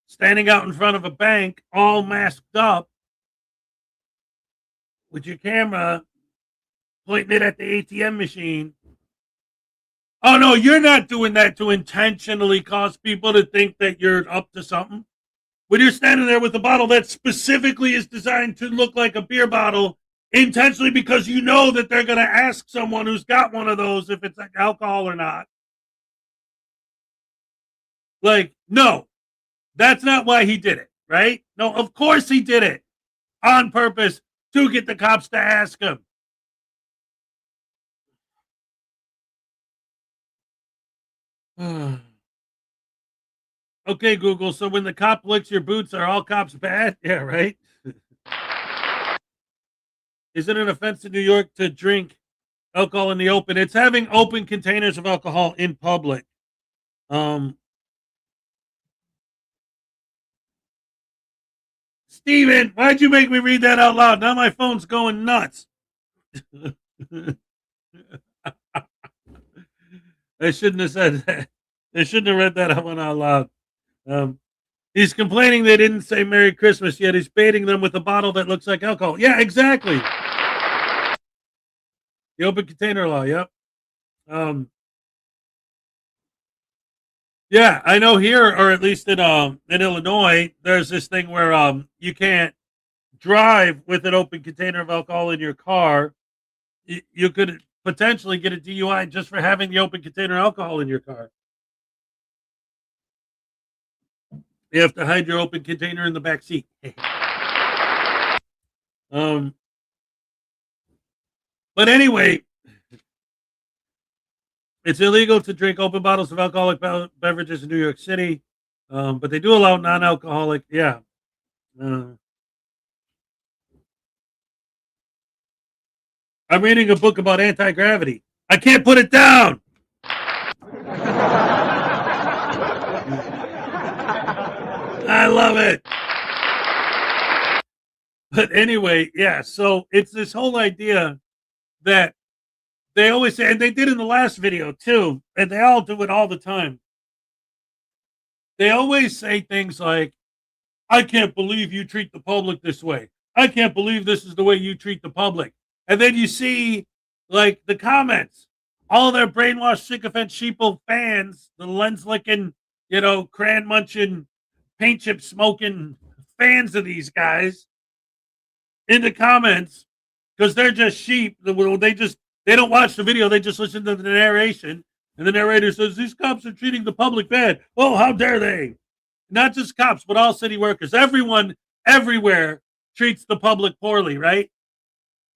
standing out in front of a bank, all masked up, with your camera pointing it at the ATM machine. Oh no, you're not doing that to intentionally cause people to think that you're up to something. When you're standing there with a bottle that specifically is designed to look like a beer bottle, intentionally because you know that they're going to ask someone who's got one of those if it's like alcohol or not. Like, no, that's not why he did it, right? No, of course he did it on purpose to get the cops to ask him. Okay, Google. So when the cop licks your boots, are all cops bad? Yeah, right. Is it an offense in New York to drink alcohol in the open? It's having open containers of alcohol in public. Steven, why'd you make me read that out loud? Now my phone's going nuts. I shouldn't have said that. I shouldn't have read that one out loud. He's complaining they didn't say Merry Christmas, yet he's baiting them with a bottle that looks like alcohol. Yeah, exactly. The open container law, yep. Yeah, I know here, or at least in Illinois, there's this thing where you can't drive with an open container of alcohol in your car. You could potentially get a DUI just for having the open container of alcohol in your car. You have to hide your open container in the back seat. But anyway, it's illegal to drink open bottles of alcoholic beverages in New York City, but they do allow non-alcoholic. Yeah. I'm reading a book about anti-gravity. I can't put it down. I love it. But anyway, yeah, so it's this whole idea that they always say, and they did in the last video too, and they all do it all the time. They always say things like, I can't believe you treat the public this way. I can't believe this is the way you treat the public. And then you see, like, the comments, all their brainwashed, sycophant, sheeple fans, the lens-licking, crayon munching, paint chip smoking fans of these guys in the comments, because they're just sheep. They don't watch the video. They just listen to the narration. And the narrator says, these cops are treating the public bad. Oh, how dare they? Not just cops, but all city workers. Everyone, everywhere treats the public poorly, right?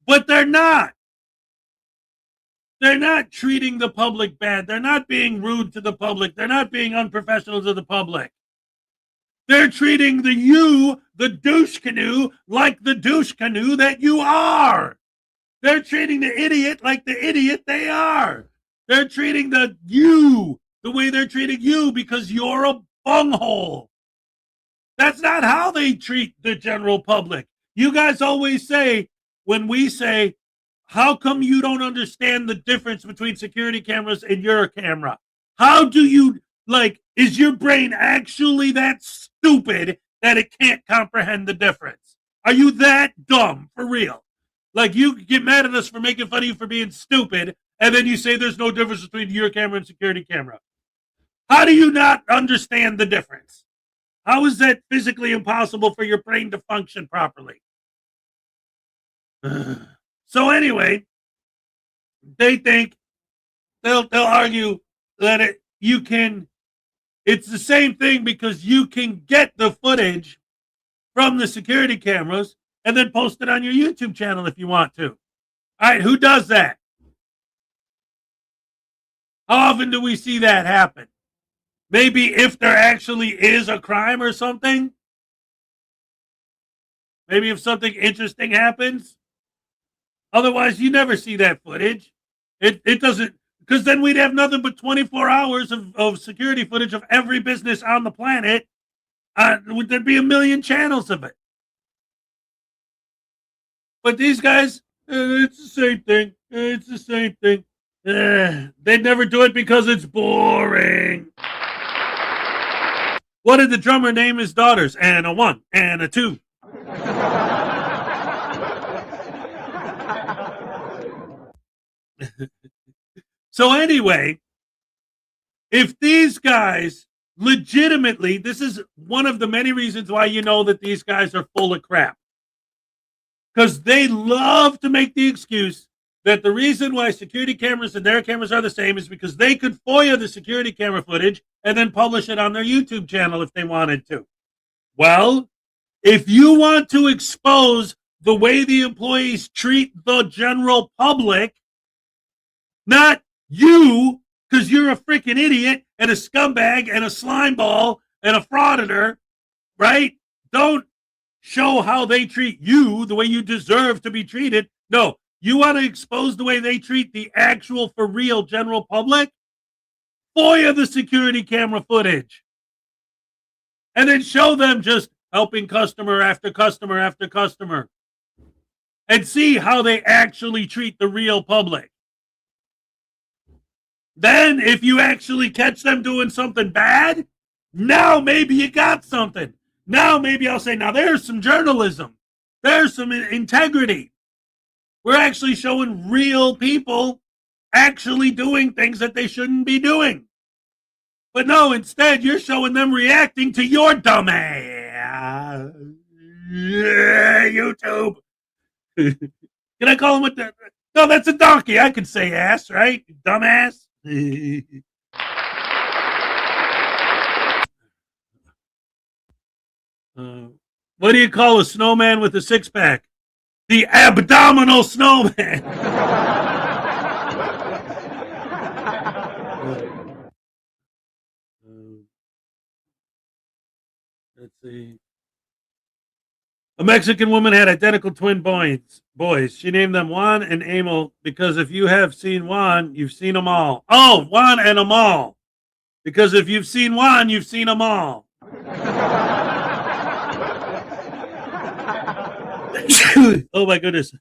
But they're not. They're not treating the public bad. They're not being rude to the public. They're not being unprofessional to the public. They're treating the douche canoe, like the douche canoe that you are. They're treating the idiot like the idiot they are. They're treating the way they're treating you because you're a bunghole. That's not how they treat the general public. You guys always say, when we say, how come you don't understand the difference between security cameras and your camera? How do you, is your brain actually that stupid that it can't comprehend the difference? Are you that dumb, for real? Like, you get mad at us for making fun of you for being stupid, and then you say there's no difference between your camera and security camera. How do you not understand the difference? How is that physically impossible for your brain to function properly? So anyway, they think they'll argue that you can It's the same thing because you can get the footage from the security cameras and then post it on your YouTube channel if you want to. All right, who does that? How often do we see that happen? Maybe if there actually is a crime or something. Maybe if something interesting happens. Otherwise, you never see that footage. It doesn't, because then we'd have nothing but 24 hours of security footage of every business on the planet. There'd be a million channels of it. But these guys, it's the same thing. It's the same thing. They'd never do it because it's boring. What did the drummer name his daughters? And a 1 and a 2. So anyway, if these guys legitimately, this is one of the many reasons why you know that these guys are full of crap. Because they love to make the excuse that the reason why security cameras and their cameras are the same is because they could FOIA the security camera footage and then publish it on their YouTube channel if they wanted to. Well, if you want to expose the way the employees treat the general public, not you, because you're a freaking idiot and a scumbag and a slimeball and a frauditor, right? Don't show how they treat you the way you deserve to be treated. No, you want to expose the way they treat the actual, for real, general public? FOIA the security camera footage. And then show them just helping customer after customer after customer. And see how they actually treat the real public. Then, if you actually catch them doing something bad, now maybe you got something. Now maybe I'll say, now there's some journalism. There's some integrity. We're actually showing real people actually doing things that they shouldn't be doing. But no, instead, you're showing them reacting to your dumbass. YouTube. Can I call him with that? No, that's a donkey. I can say ass, right? Dumbass. What do you call a snowman with a six-pack? The abdominal snowman. Let's see. A Mexican woman had identical twin boys. She named them Juan and Emil because if you have seen Juan, you've seen them all. Oh, Juan and Amal. Because if you've seen Juan, you've seen them all. Oh my goodness.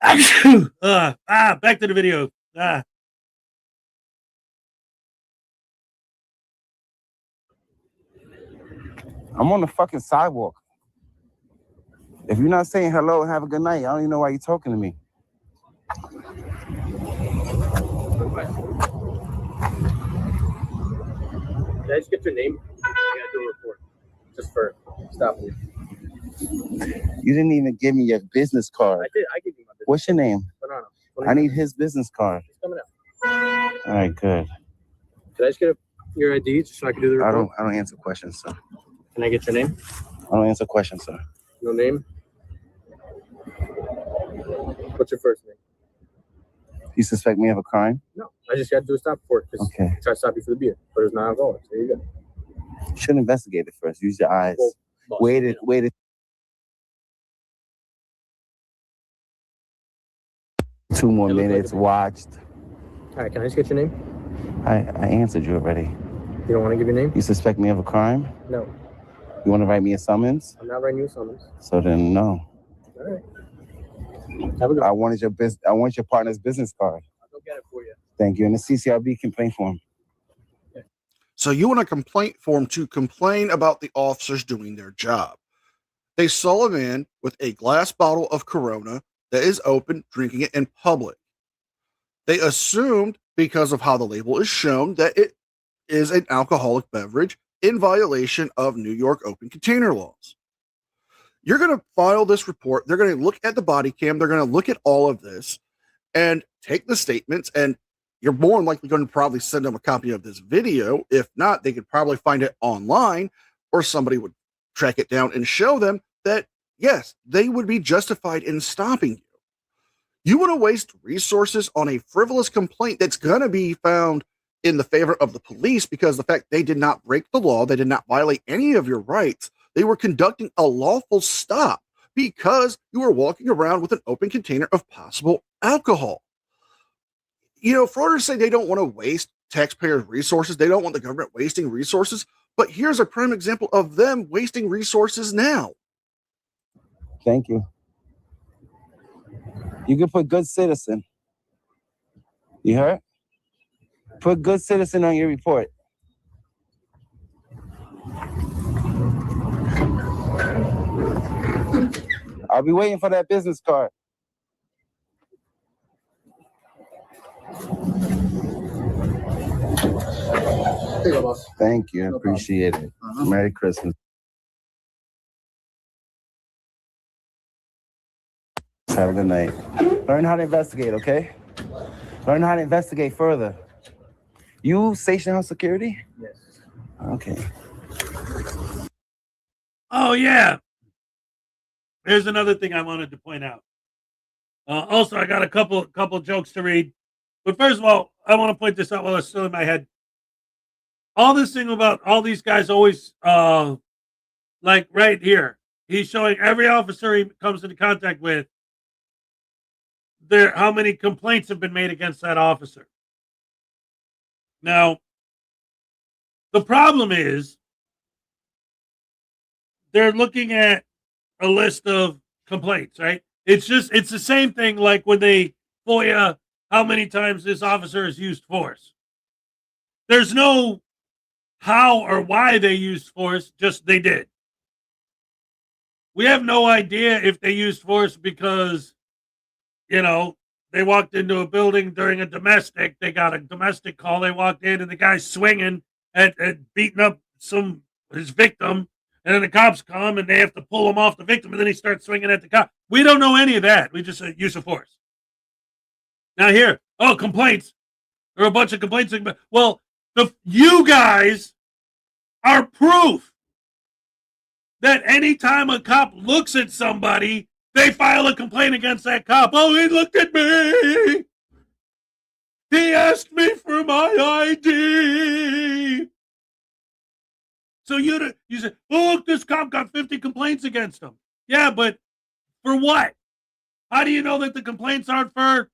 Back to the video. I'm on the fucking sidewalk. If you're not saying hello and have a good night, I don't even know why you're talking to me. Can I just get your name? I gotta do a report. Just for stopping you. You didn't even give me your business card. I did. I gave you my business. What's your name? Banana. I need his business card. It's coming out. All right, good. Can I just get your ID just so I can do the report? I don't answer questions, sir. Can I get your name? I don't answer questions, sir. No name? What's your first name? You suspect me of a crime? No. I just got to do a stop report. Okay. Try to stop you for the beer, but it's not alcoholic. There you go. You should investigate it first. Use your eyes. Well, wait it. 2 more minutes. Watched. All right. Can I just get your name? I answered you already. You don't want to give your name? You suspect me of a crime? No. You want to write me a summons? I'm not writing you a summons. So then, no. All right. Have a good I wanted your partner's business card. I'll go get it for you. Thank you. And the CCRB complaint form. So you want a complaint form to complain about the officers doing their job. They saw a man with a glass bottle of Corona that is open, drinking it in public. They assumed, because of how the label is shown, that it is an alcoholic beverage in violation of New York open container laws. You're going to file this report. They're going to look at the body cam. They're going to look at all of this and take the statements and you're more than likely going to probably send them a copy of this video. If not, they could probably find it online, or somebody would track it down and show them that, yes, they would be justified in stopping you. You want to waste resources on a frivolous complaint that's going to be found in the favor of the police because the fact they did not break the law, they did not violate any of your rights. They were conducting a lawful stop because you were walking around with an open container of possible alcohol. You know, fraudsters say they don't want to waste taxpayers' resources. They don't want the government wasting resources. But here's a prime example of them wasting resources now. Thank you. You can put good citizen. You heard? Put good citizen on your report. I'll be waiting for that business card. There you go, boss. Thank you. I appreciate it. Merry Christmas. Have a good night. Learn how to investigate, okay? Learn how to investigate further. You station house security? Yes. Okay. Oh, yeah. Here's another thing I wanted to point out. Also, I got a couple jokes to read. But first of all, I want to point this out while it's still in my head. All this thing about all these guys always, like right here, he's showing every officer he comes into contact with how many complaints have been made against that officer. Now, the problem is they're looking at a list of complaints, right? It's the same thing like when they FOIA how many times this officer has used force. There's no how or why they used force, just they did. We have no idea if they used force because, you know, they walked into a building during a domestic. They got a domestic call. They walked in and the guy's swinging and beating up his victim. And then the cops come and they have to pull him off the victim. And then he starts swinging at the cop. We don't know any of that. We just say use of force. Now here, complaints. There are a bunch of complaints. Well, you guys are proof that anytime a cop looks at somebody, they file a complaint against that cop. Oh, he looked at me. He asked me for my ID. So you say, oh, look, this cop got 50 complaints against him. Yeah, but for what? How do you know that the complaints aren't from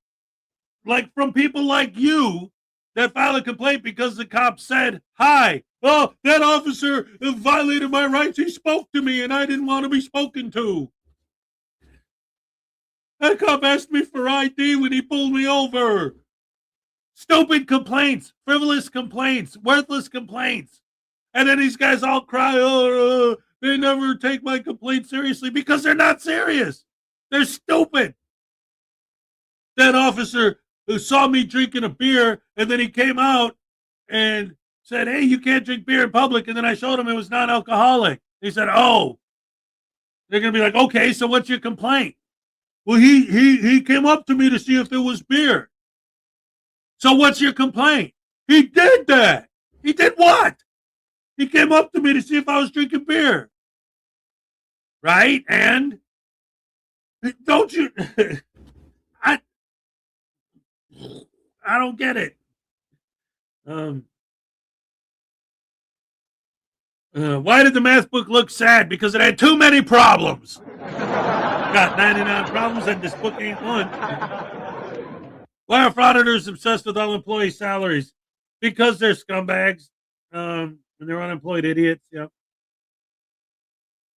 people like you that file a complaint because the cop said hi? Oh, that officer violated my rights. He spoke to me and I didn't want to be spoken to. That cop asked me for ID when he pulled me over. Stupid complaints, frivolous complaints, worthless complaints. And then these guys all cry, they never take my complaint seriously because they're not serious. They're stupid. That officer who saw me drinking a beer and then he came out and said, hey, you can't drink beer in public. And then I showed him it was non-alcoholic. He said, oh. They're going to be like, okay, so what's your complaint? Well, he came up to me to see if there was beer. So what's your complaint? He did that. He did what? He came up to me to see if I was drinking beer. Right? And don't you... I don't get it. Why did the math book look sad? Because it had too many problems. Got 99 problems and this book ain't one. Why are frauditors obsessed with all employee salaries? Because they're scumbags. And they're unemployed idiots. Yep.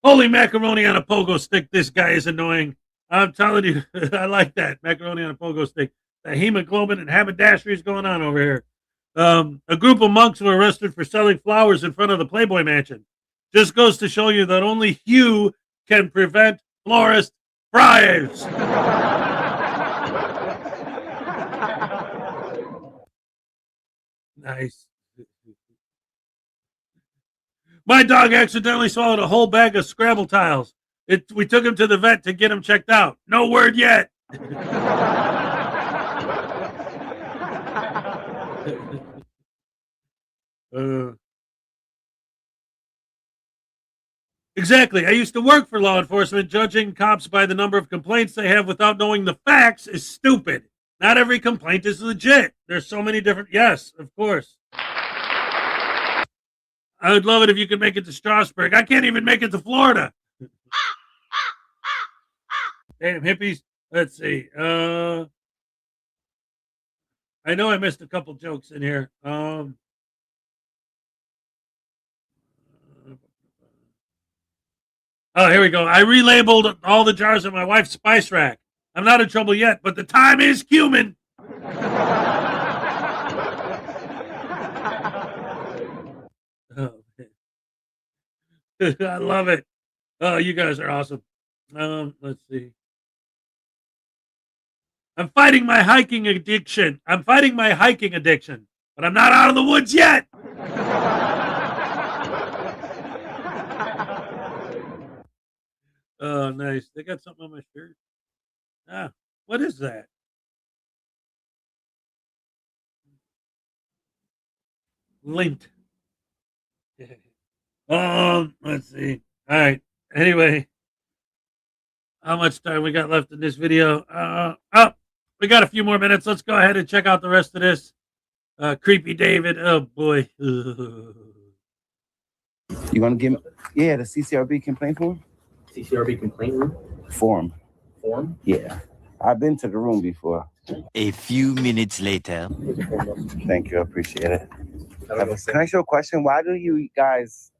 Holy macaroni on a pogo stick. This guy is annoying. I'm telling you, I like that. Macaroni on a pogo stick. The hemoglobin and haberdashery is going on over here. A group of monks were arrested for selling flowers in front of the Playboy Mansion. Just goes to show you that only Hugh can prevent florist fries. Nice. My dog accidentally swallowed a whole bag of Scrabble tiles. We took him to the vet to get him checked out. No word yet. Exactly. I used to work for law enforcement. Judging cops by the number of complaints they have without knowing the facts is stupid. Not every complaint is legit. There's so many different. Yes, of course. I would love it if you could make it to Strasbourg. I can't even make it to Florida. Damn hippies. Let's see. I know I missed a couple jokes in here. Oh, here we go. I relabeled all the jars in my wife's spice rack. I'm not in trouble yet, but the time is cumin. Oh, I love it. Oh, you guys are awesome. Let's see. I'm fighting my hiking addiction, but I'm not out of the woods yet. Oh, nice. They got something on my shirt. Ah, what is that? Linked. Let's see. All right. Anyway, how much time we got left in this video? We got a few more minutes. Let's go ahead and check out the rest of this. Creepy David. Oh boy. You want to give me, the CCRB complaint form? CCRB complaint room? Form. Form? Yeah. I've been to the room before. A few minutes later. Thank you. I appreciate it. Can I ask you a question? Why do you guys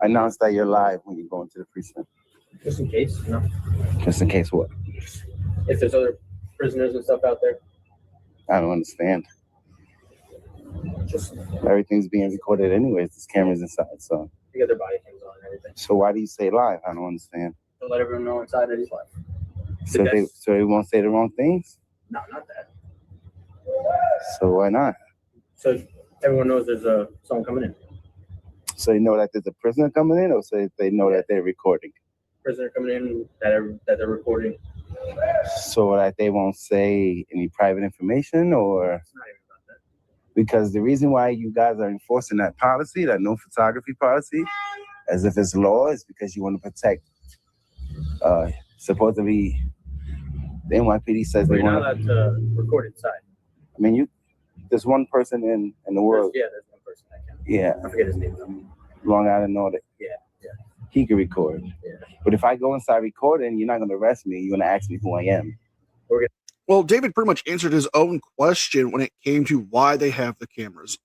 announce that you're live when you go into the precinct? Just in case, you know. Just in case what? If there's other prisoners and stuff out there. I don't understand. Just everything's being recorded anyways. There's cameras inside, so. you got their body cams on and everything. So why do you say live? I don't understand. Don't let everyone know inside that he's live. So they won't say the wrong things? No, not that. So why not? So everyone knows there's someone coming in. So you know that there's a prisoner coming in, or so they know that they're recording? Prisoner coming in that they're recording. So that they won't say any private information, or? It's not even about that. Because the reason why you guys are enforcing that policy, that no photography policy, as if it's law, is because you want to protect, supposedly, the NYPD says We're they not want allowed to record inside. I mean, there's one person in the world. There's one person that can. Yeah. I forget his name though. Long Island Nordic. Yeah. He can record. Yeah. But if I go inside recording, you're not going to arrest me. You're going to ask me who I am. Well, David pretty much answered his own question when it came to why they have the cameras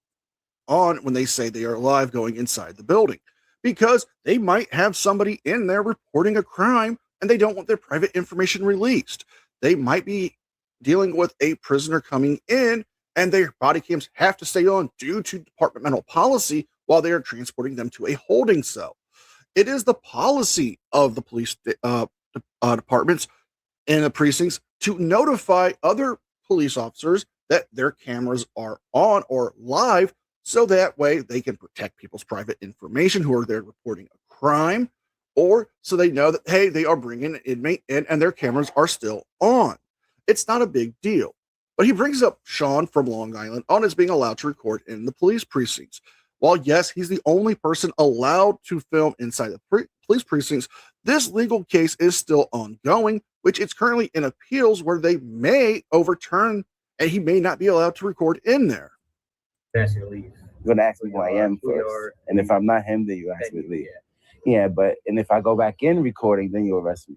on when they say they are live going inside the building. Because they might have somebody in there reporting a crime and they don't want their private information released. They might be dealing with a prisoner coming in and their body cams have to stay on due to departmental policy while they are transporting them to a holding cell. It is the policy of the police departments and the precincts to notify other police officers that their cameras are on or live, so that way they can protect people's private information who are there reporting a crime, or so they know that, hey, they are bringing an inmate in and their cameras are still on. It's not a big deal. But he brings up Sean from Long Island on his being allowed to record in the police precincts. While, yes, he's the only person allowed to film inside the police precincts, this legal case is still ongoing, which it's currently in appeals where they may overturn and he may not be allowed to record in there. Ask you to leave. You're going to ask me who I am first. And if I'm not him, then you ask me to leave. Yeah, and if I go back in recording, then you arrest me.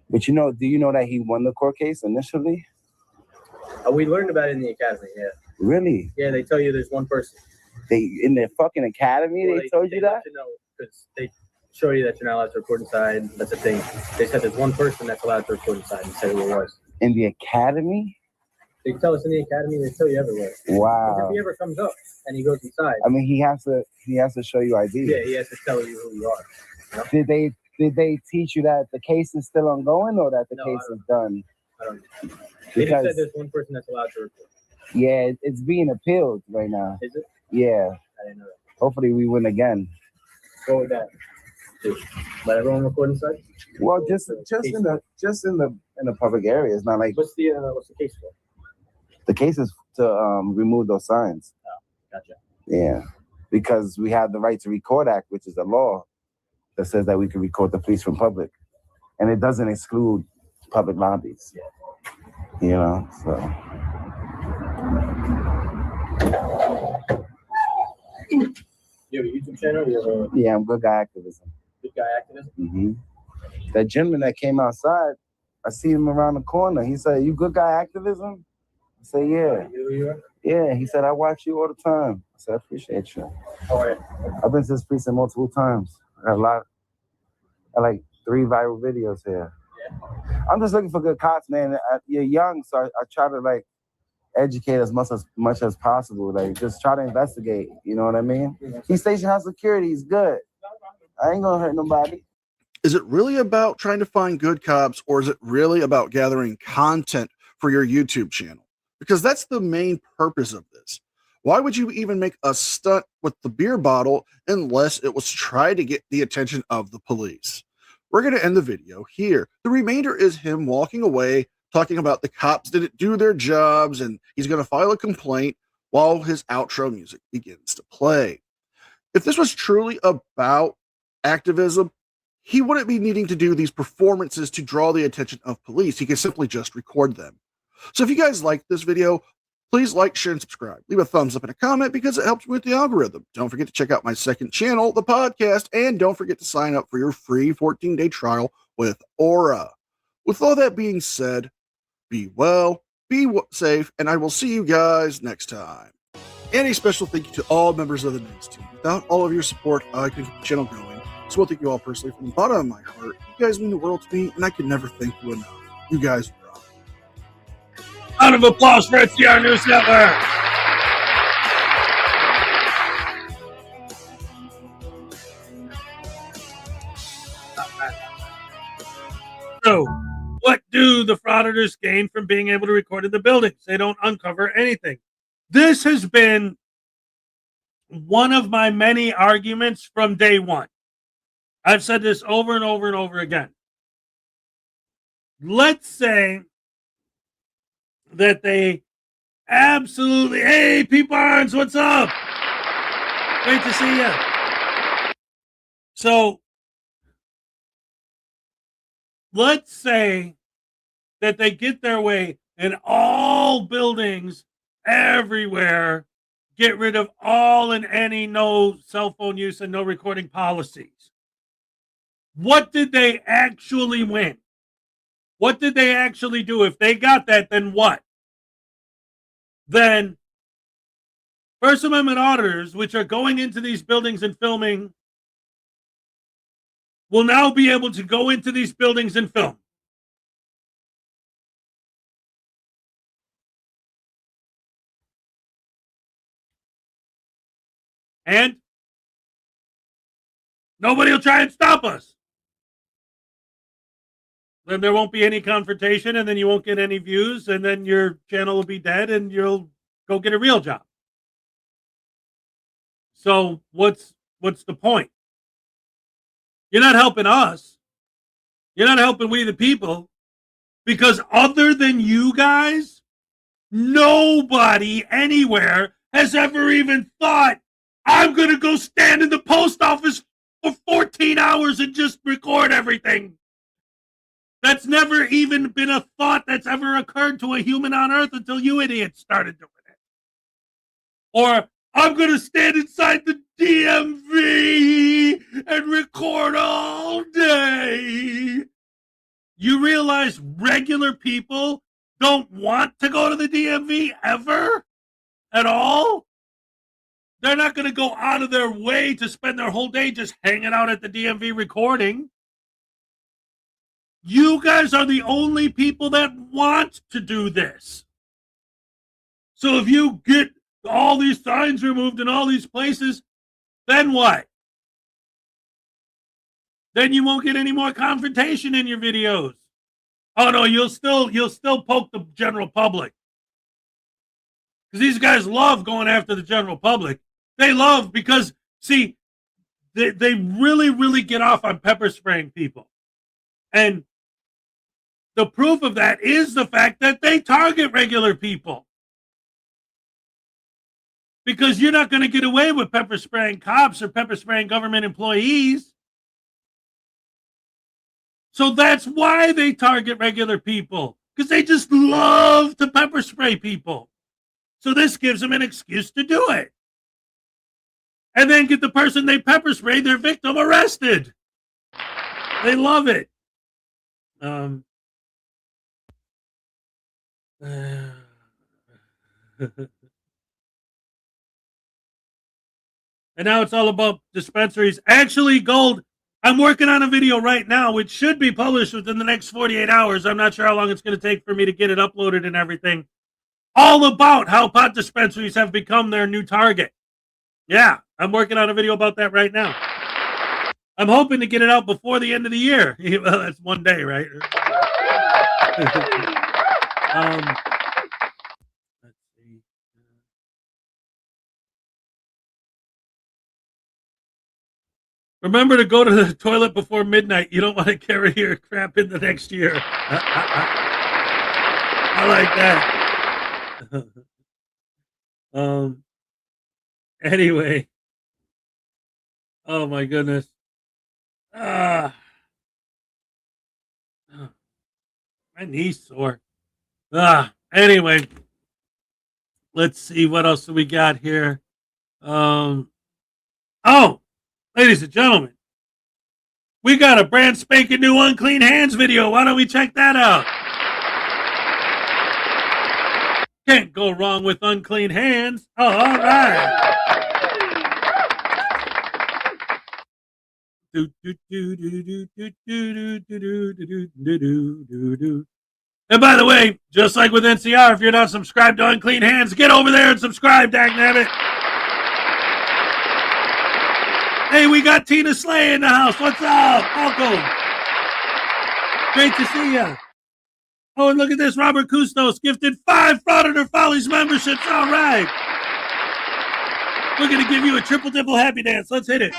But do you know that he won the court case initially? We learned about it in the academy, yeah. Really? Yeah, they tell you there's one person. In their fucking academy, Well, they told you that? Because they show you that you're not allowed to record inside. That's the thing. They said there's one person that's allowed to record inside and said who it was. In the academy? They tell us in the academy, they tell you everywhere. Wow. If he ever comes up and he goes inside. I mean, he has to show you ID. Yeah, he has to tell you who you are. You know? Did they teach you that the case is still ongoing or that the case is done? I don't know. They just said there's one person that's allowed to record. Yeah, it's being appealed right now. Is it? Yeah. I didn't know that. Hopefully we win again. Go with that. Let everyone record inside? Well, just in the public area. It's not like what's the case for? The case is to remove those signs. Oh, gotcha. Yeah, because we have the Right to Record Act, which is a law that says that we can record the police from public, and it doesn't exclude public lobbies. You know, so. You have a YouTube channel? You have a Yeah, I'm Good Guy Activism. Good Guy Activism? Mm-hmm. That gentleman that came outside, I see him around the corner. He said, "You Good Guy Activism?" I said, "Yeah." Yeah, he said, "I watch you all the time." I said, "I appreciate you." All right. I've been to this precinct multiple times. I got I like 3 viral videos here. Yeah. I'm just looking for good cops, man. You're young, so I try to like educate as much as possible. Like just try to investigate. You know what I mean? East Station House Security is good. I ain't gonna hurt nobody. Is it really about trying to find good cops, or is it really about gathering content for your YouTube channel? Because that's the main purpose of this. Why would you even make a stunt with the beer bottle unless it was to try to get the attention of the police? We're going to end the video here. The remainder is him walking away, talking about the cops didn't do their jobs, and he's going to file a complaint while his outro music begins to play. If this was truly about activism, he wouldn't be needing to do these performances to draw the attention of police. He could simply just record them. So if you guys like this video, please like, share, and subscribe. Leave a thumbs up and a comment because it helps with the algorithm. Don't forget to check out my second channel, the podcast, and don't forget to sign up for your free 14-day trial with Aura. With all that being said, be well, be safe, and I will see you guys next time. And a special thank you to all members of the news team. Without all of your support, I couldn't keep the channel going. So I thank you all personally from the bottom of my heart. You guys mean the world to me, and I can never thank you enough. You guys rock. Round of applause for FTR News Network. So, what do the frauditors gain from being able to record in the buildings? They don't uncover anything. This has been one of my many arguments from day one. I've said this over and over and over again. Let's say that they absolutely, hey, Pete Barnes, what's up? Great to see you. So, let's say that they get their way in all buildings everywhere, get rid of all and any no cell phone use and no recording policies. What did they actually win? What did they actually do? If they got that, then what? Then First Amendment auditors, which are going into these buildings and filming, will now be able to go into these buildings and film. And nobody will try and stop us. Then there won't be any confrontation, and then you won't get any views, and then your channel will be dead, and you'll go get a real job. So what's the point? You're not helping us. You're not helping we the people, because other than you guys, nobody anywhere has ever even thought, I'm going to go stand in the post office for 14 hours and just record everything. That's never even been a thought that's ever occurred to a human on earth until you idiots started doing it. Or I'm going to stand inside the DMV and record all day. You realize regular people don't want to go to the DMV ever? At all? They're not going to go out of their way to spend their whole day just hanging out at the DMV recording. You guys are the only people that want to do this. So if you get all these signs removed in all these places, then what? Then you won't get any more confrontation in your videos. Oh no, you'll still poke the general public. Because these guys love going after the general public. They love because, see, they really, really get off on pepper spraying people. And the proof of that is the fact that they target regular people. because you're not going to get away with pepper spraying cops or pepper spraying government employees. So that's why they target regular people, because they just love to pepper spray people. So this gives them an excuse to do it. And then get the person they pepper spray, their victim, arrested. They love it. And now it's all about dispensaries. Actually, Gold, I'm working on a video right now, which should be published within the next 48 hours. I'm not sure how long it's going to take for me to get it uploaded and everything. All about how pot dispensaries have become their new target. Yeah, I'm working on a video about that right now. I'm hoping to get it out before the end of the year. Well, that's one day, right? Let's see. Remember to go to the toilet before midnight. You don't want to carry your crap in the next year. I like that. Anyway. Oh my goodness. My knee's sore. Anyway. Let's see what else do we got here. Ladies and gentlemen, we got a brand spanking new Unclean Hands video. Why don't we check that out? Can't go wrong with Unclean Hands. Oh, all right. And by the way, just like with NCR, if you're not subscribed to Unclean Hands, get over there and subscribe, dagnabbit. Hey, we got Tina Slay in the house. What's up? Welcome. Great to see you. Oh, and look at this. Robert Custos gifted 5 Frauditor Follies memberships. All right. We're going to give you a triple dipple happy dance. Let's hit it.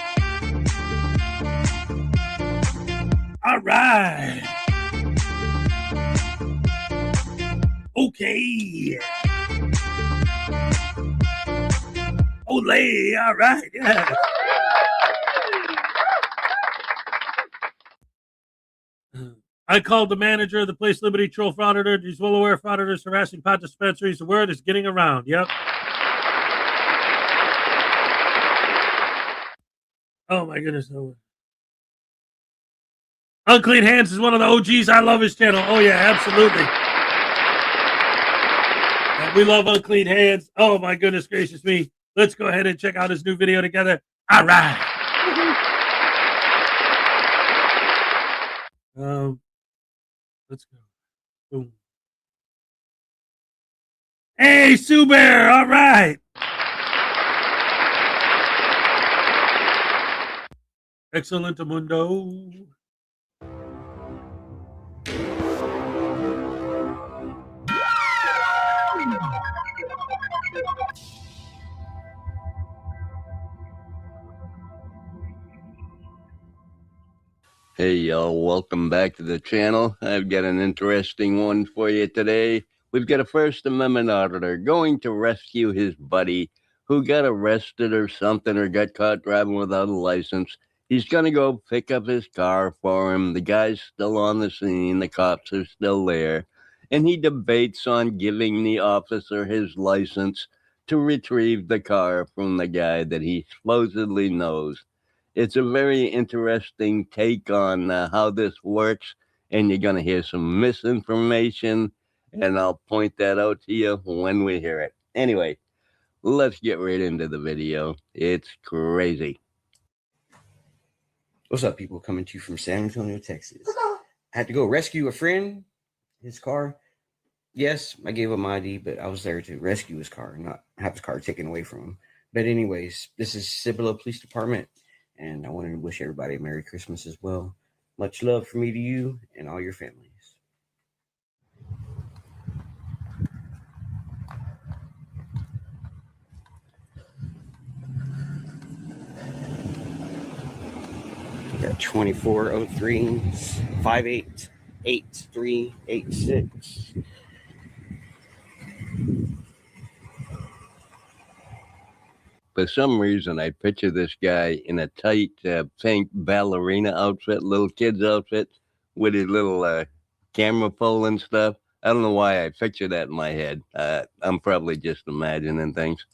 All right. Okay. Olay. All right. Yeah. I called the manager of the place Liberty Troll Frauditor. He's well aware of frauditors harassing pot dispensaries. The word is getting around. Yep. Oh my goodness. Unclean Hands is one of the OGs. I love his channel. Oh yeah, absolutely. We love Unclean Hands. Oh my goodness gracious me. Let's go ahead and check out his new video together. All right. Let's go. Boom. Hey, Sue Bear. All right. Excellent mundo. Hey y'all, welcome back to the channel. I've got an interesting one for you today. We've got a First Amendment auditor going to rescue his buddy who got arrested or something or got caught driving without a license. He's going to go pick up his car for him. The guy's still on the scene. The cops are still there. And he debates on giving the officer his license to retrieve the car from the guy that he supposedly knows. It's a very interesting take on how this works, and you're going to hear some misinformation, and I'll point that out to you when we hear it. Anyway, let's get right into the video. It's crazy. What's up, people? Coming to you from San Antonio, Texas. I had to go rescue a friend, his car. Yes, I gave him my ID, but I was there to rescue his car, not have his car taken away from him. But anyways, this is Cibolo Police Department. And I wanted to wish everybody a Merry Christmas as well. Much love from me to you and all your families. We got 2403 588386. For some reason, I picture this guy in a tight pink ballerina outfit, little kid's outfit, with his little camera pole and stuff. I don't know why I picture that in my head. I'm probably just imagining things.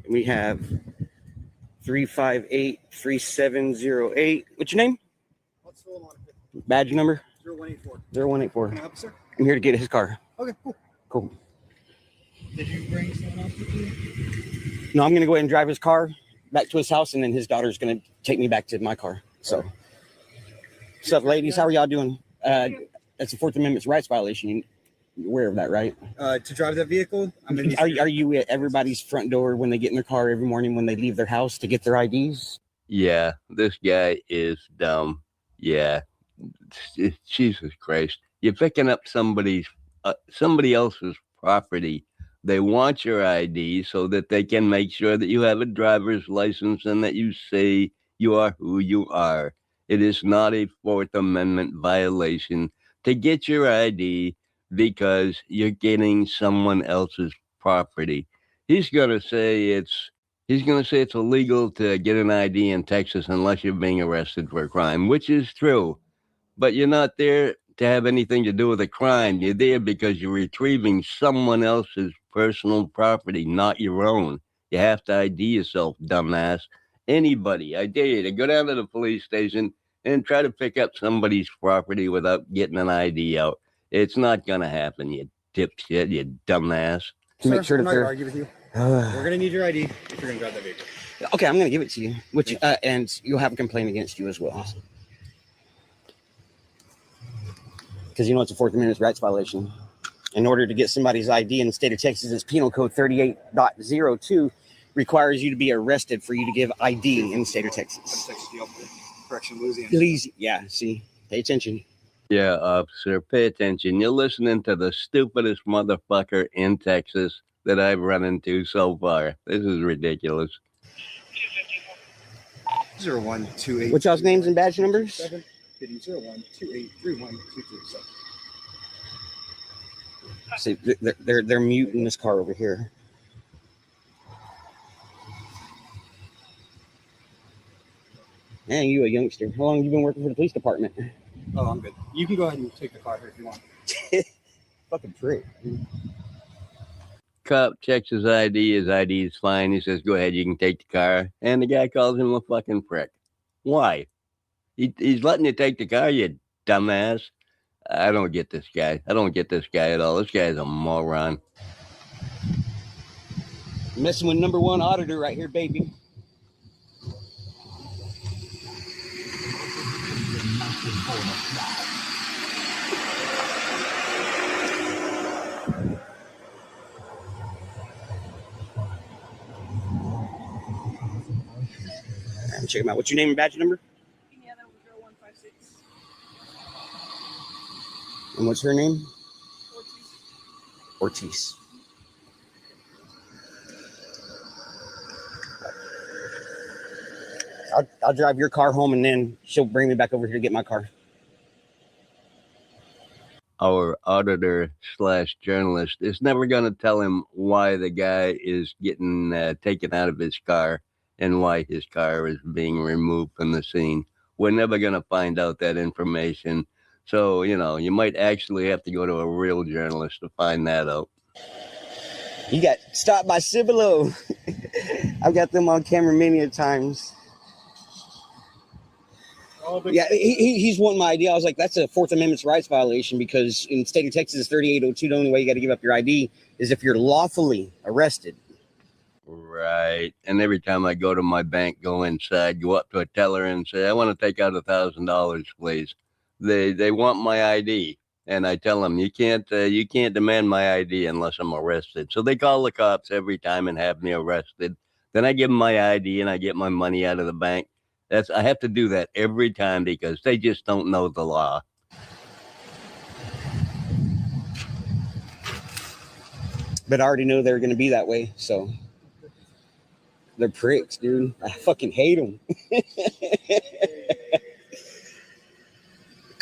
We have 3583708. What's your name? Badge number? 0184. 0184. Can I help you, sir? I'm here to get his car. Okay, cool. Cool. Did you bring someone else with you? No, I'm going to go ahead and drive his car back to his house, and then his daughter's going to take me back to my car. So, what's up, ladies? How are y'all doing? That's a Fourth Amendment rights violation. You're aware of that, right? To drive that vehicle? Are you at everybody's front door when they get in their car every morning when they leave their house to get their IDs? Yeah, this guy is dumb. Yeah, Jesus Christ! You're picking up somebody else's property. They want your ID so that they can make sure that you have a driver's license and that you say you are who you are. It is not a Fourth Amendment violation to get your ID because you're getting someone else's property. He's gonna say it's illegal to get an ID in Texas unless you're being arrested for a crime, which is true. But you're not there to have anything to do with a crime. You're there because you're retrieving someone else's personal property, not your own. You have to ID yourself, dumbass. Anybody, I dare you to go down to the police station and try to pick up somebody's property without getting an ID out. It's not gonna happen, you dipshit, you dumbass. To make sure I'm that not gonna they're argue with you. We're gonna need your ID if you're gonna drive that vehicle. okay. I'm going to give it to you, which and you'll have a complaint against you as well. Because you know it's a Fourth Amendment rights violation. In order to get somebody's ID in the state of Texas, it's Penal Code 38.02 requires you to be arrested for you to give ID in the state of Texas. Correction, Louisiana. Please, yeah. See, pay attention. Yeah, officer, pay attention. You're listening to the stupidest motherfucker in Texas that I've run into so far. This is ridiculous. 0128. What's y'all's names and badge numbers? 0128312237. See, they're muting this car over here. Man, you a youngster. How long have you been working for the police department? Oh, I'm good. You can go ahead and take the car if you want. Fucking prick. Cop checks his ID. His ID is fine. He says, go ahead, you can take the car. And the guy calls him a fucking prick. Why? He's letting you take the car, you dumbass. I don't get this guy. I don't get this guy at all. This guy's a moron. Messing with number one auditor right here, baby. Check him out. What's your name and badge number? And what's her name? Ortiz. I'll drive your car home and then she'll bring me back over here to get my car. Our auditor / journalist is never going to tell him why the guy is getting taken out of his car and why his car is being removed from the scene. We're never going to find out that information. So, you know, you might actually have to go to a real journalist to find that out. You got stopped by Cibolo. I've got them on camera many a times. Yeah, he's wanting my ID. I was like, that's a Fourth Amendment rights violation because in the state of Texas, 3802, the only way you got to give up your ID is if you're lawfully arrested. Right. And every time I go to my bank, go inside, go up to a teller and say, I want to take out $1,000, please. They want my ID. And I tell them, you can't demand my ID unless I'm arrested. So they call the cops every time and have me arrested. Then I give them my ID and I get my money out of the bank. I have to do that every time because they just don't know the law. But I already know they're going to be that way. So they're pricks, dude. I fucking hate them.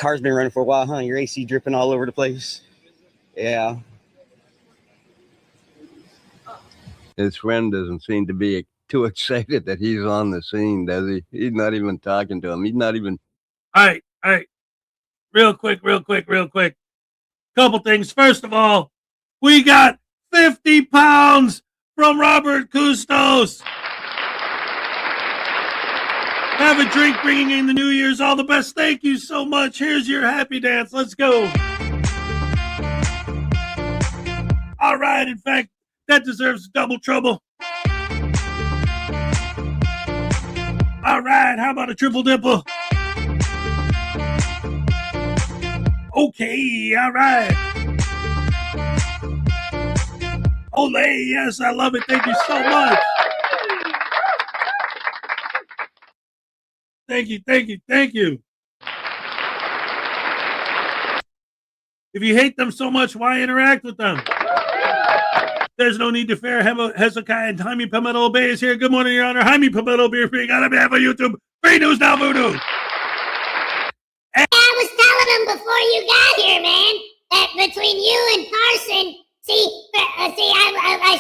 car's been running for a while, huh? Your AC dripping all over the place. Yeah. His friend doesn't seem to be too excited that he's on the scene, does he? He's not even talking to him. He's not even. All right. Real quick. Couple things. First of all, we got 50 pounds from Robert Custos. Have a drink, bringing in the New Year's. All the best. Thank you so much. Here's your happy dance. Let's go. All right. In fact, that deserves double trouble. All right. How about a triple dipple? Okay. All right. Olay. Yes, I love it. Thank you so much. Thank you. If you hate them so much, why interact with them? There's no need to fear. Hezokuai and Jaime Pimento Bay is here. Good morning, Your Honor. Jaime Pimento Beer Free. Gotta be have a YouTube. Free news now, voodoo. I was telling them before you got here, man, that between you and Carson,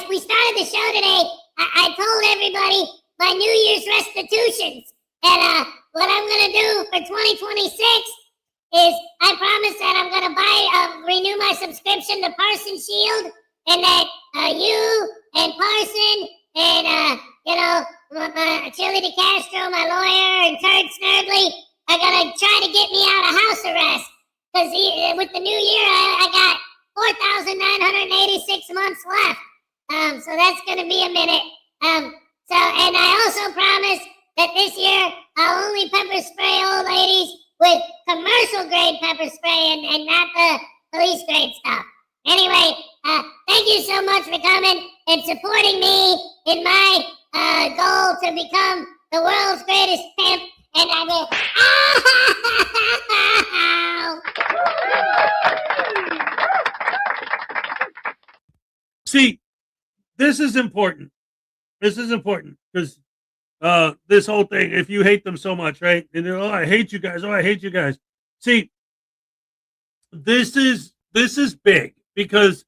we started the show today. I told everybody my New Year's restitutions. And what I'm going to do for 2026 is I promise that I'm going to renew my subscription to Parson Shield, and that you and Parson and, Chili DeCastro, my lawyer, and Turd Snurdly are going to try to get me out of house arrest. Because with the new year, I got 4,986 months left. So that's going to be a minute. And I also promise that this year I'll only pepper spray old ladies with commercial grade pepper spray and not the police grade stuff. Anyway, thank you so much for coming and supporting me in my goal to become the world's greatest pimp. And I will. See, this is important. Because this whole thing, if you hate them so much, right? And they're, I hate you guys. See, this is big because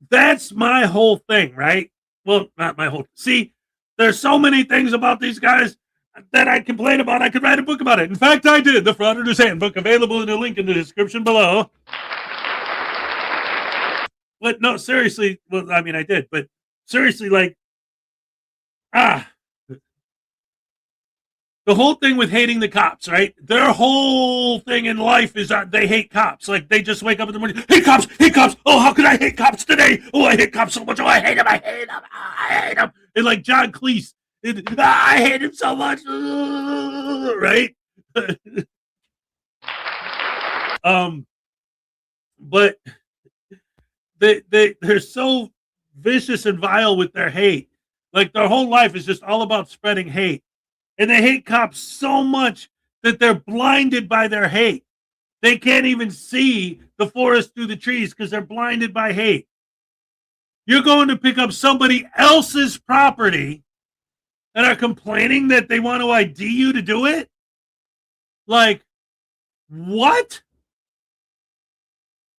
that's my whole thing, right? Well, not my whole. See, there's so many things about these guys that I complain about. I could write a book about it. In fact, I did. The Frauditors Handbook, available in the link in the description below. But no, seriously. Well, I mean, I did, but seriously, like, the whole thing with hating the cops, right? Their whole thing in life is they hate cops. Like, they just wake up in the morning, hate cops. Oh, how could I hate cops today? Oh, I hate cops so much. Oh, I hate them. And like John Cleese, I hate him so much. Right? But they're so vicious and vile with their hate. Like, their whole life is just all about spreading hate. And they hate cops so much that they're blinded by their hate. They can't even see the forest through the trees because they're blinded by hate. You're going to pick up somebody else's property and are complaining that they want to ID you to do it? Like, what?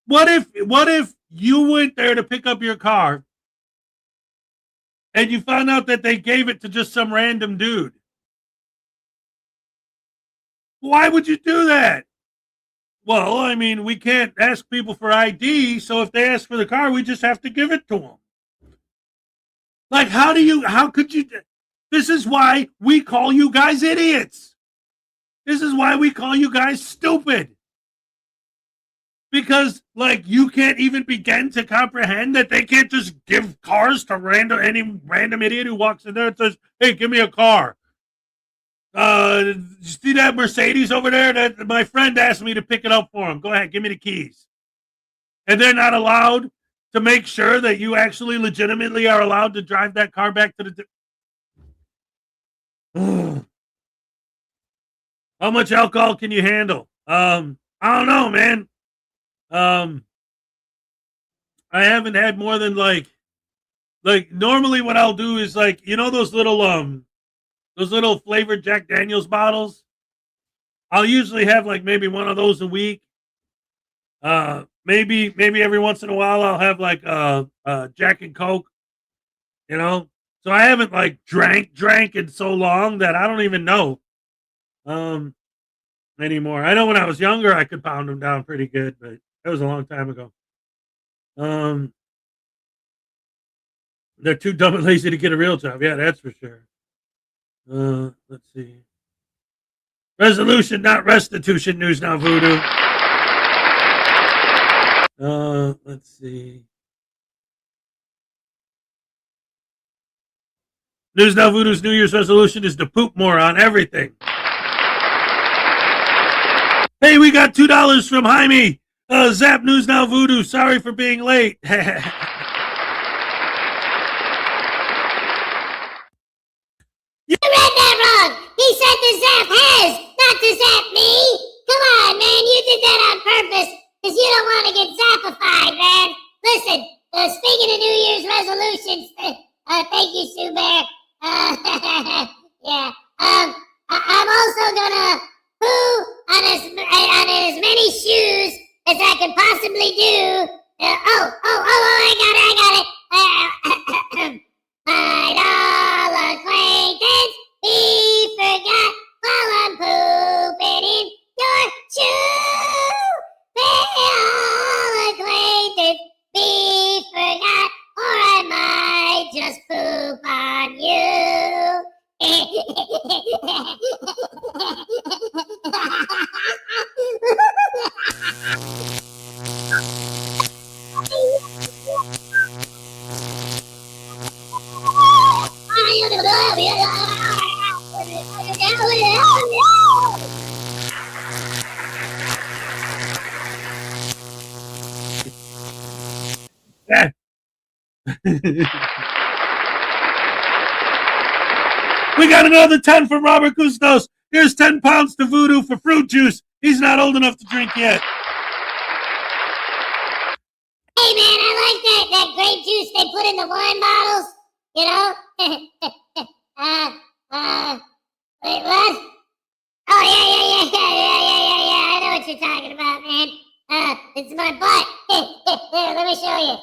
What if you went there to pick up your car and you found out that they gave it to just some random dude? Why would you do that? Well, I mean, we can't ask people for ID, so if they ask for the car, we just have to give it to them. Like, how could you? This is why we call you guys idiots. This is why we call you guys stupid. Because, like, you can't even begin to comprehend that they can't just give cars to any random idiot who walks in there and says, hey, give me a car. See that Mercedes over there? That my friend asked me to pick it up for him. Go ahead, give me the keys. And they're not allowed to make sure that you actually legitimately are allowed to drive that car back to the... How much alcohol can you handle? I don't know, man. I haven't had more than like normally what I'll do is, like, you know, those little flavored Jack Daniels bottles. I'll usually have like maybe one of those a week. Maybe every once in a while I'll have like Jack and Coke, you know. So I haven't like drank in so long that I don't even know anymore. I know when I was younger I could pound them down pretty good, but that was a long time ago. They're too dumb and lazy to get a real job. Yeah, that's for sure. Let's see. Resolution, not restitution. News Now Voodoo. Let's see. News Now Voodoo's New Year's resolution is to poop more on everything. Hey, we got $2 from Jaime. Zap News Now Voodoo. Sorry for being late. You read that wrong. He said to zap Hez, not to zap me. Come on, man. You did that on purpose because you don't want to get zappified, man. Listen, speaking of New Year's resolutions, thank you, Sue Bear. Yeah. I'm also gonna poo on as many shoes as I can possibly do. I got it. My all acquaintance, be forgot while I'm pooping in your shoe. My all acquaintance, be forgot, or I might just poop on you. We got another 10 from Robert Gustos. Here's 10 pounds to Voodoo for fruit juice. He's not old enough to drink yet. Hey man, I like that grape juice they put in the wine bottles. You know? Wait, what? Oh yeah. I know what you're talking about, man. It's my butt. Here, let me show you.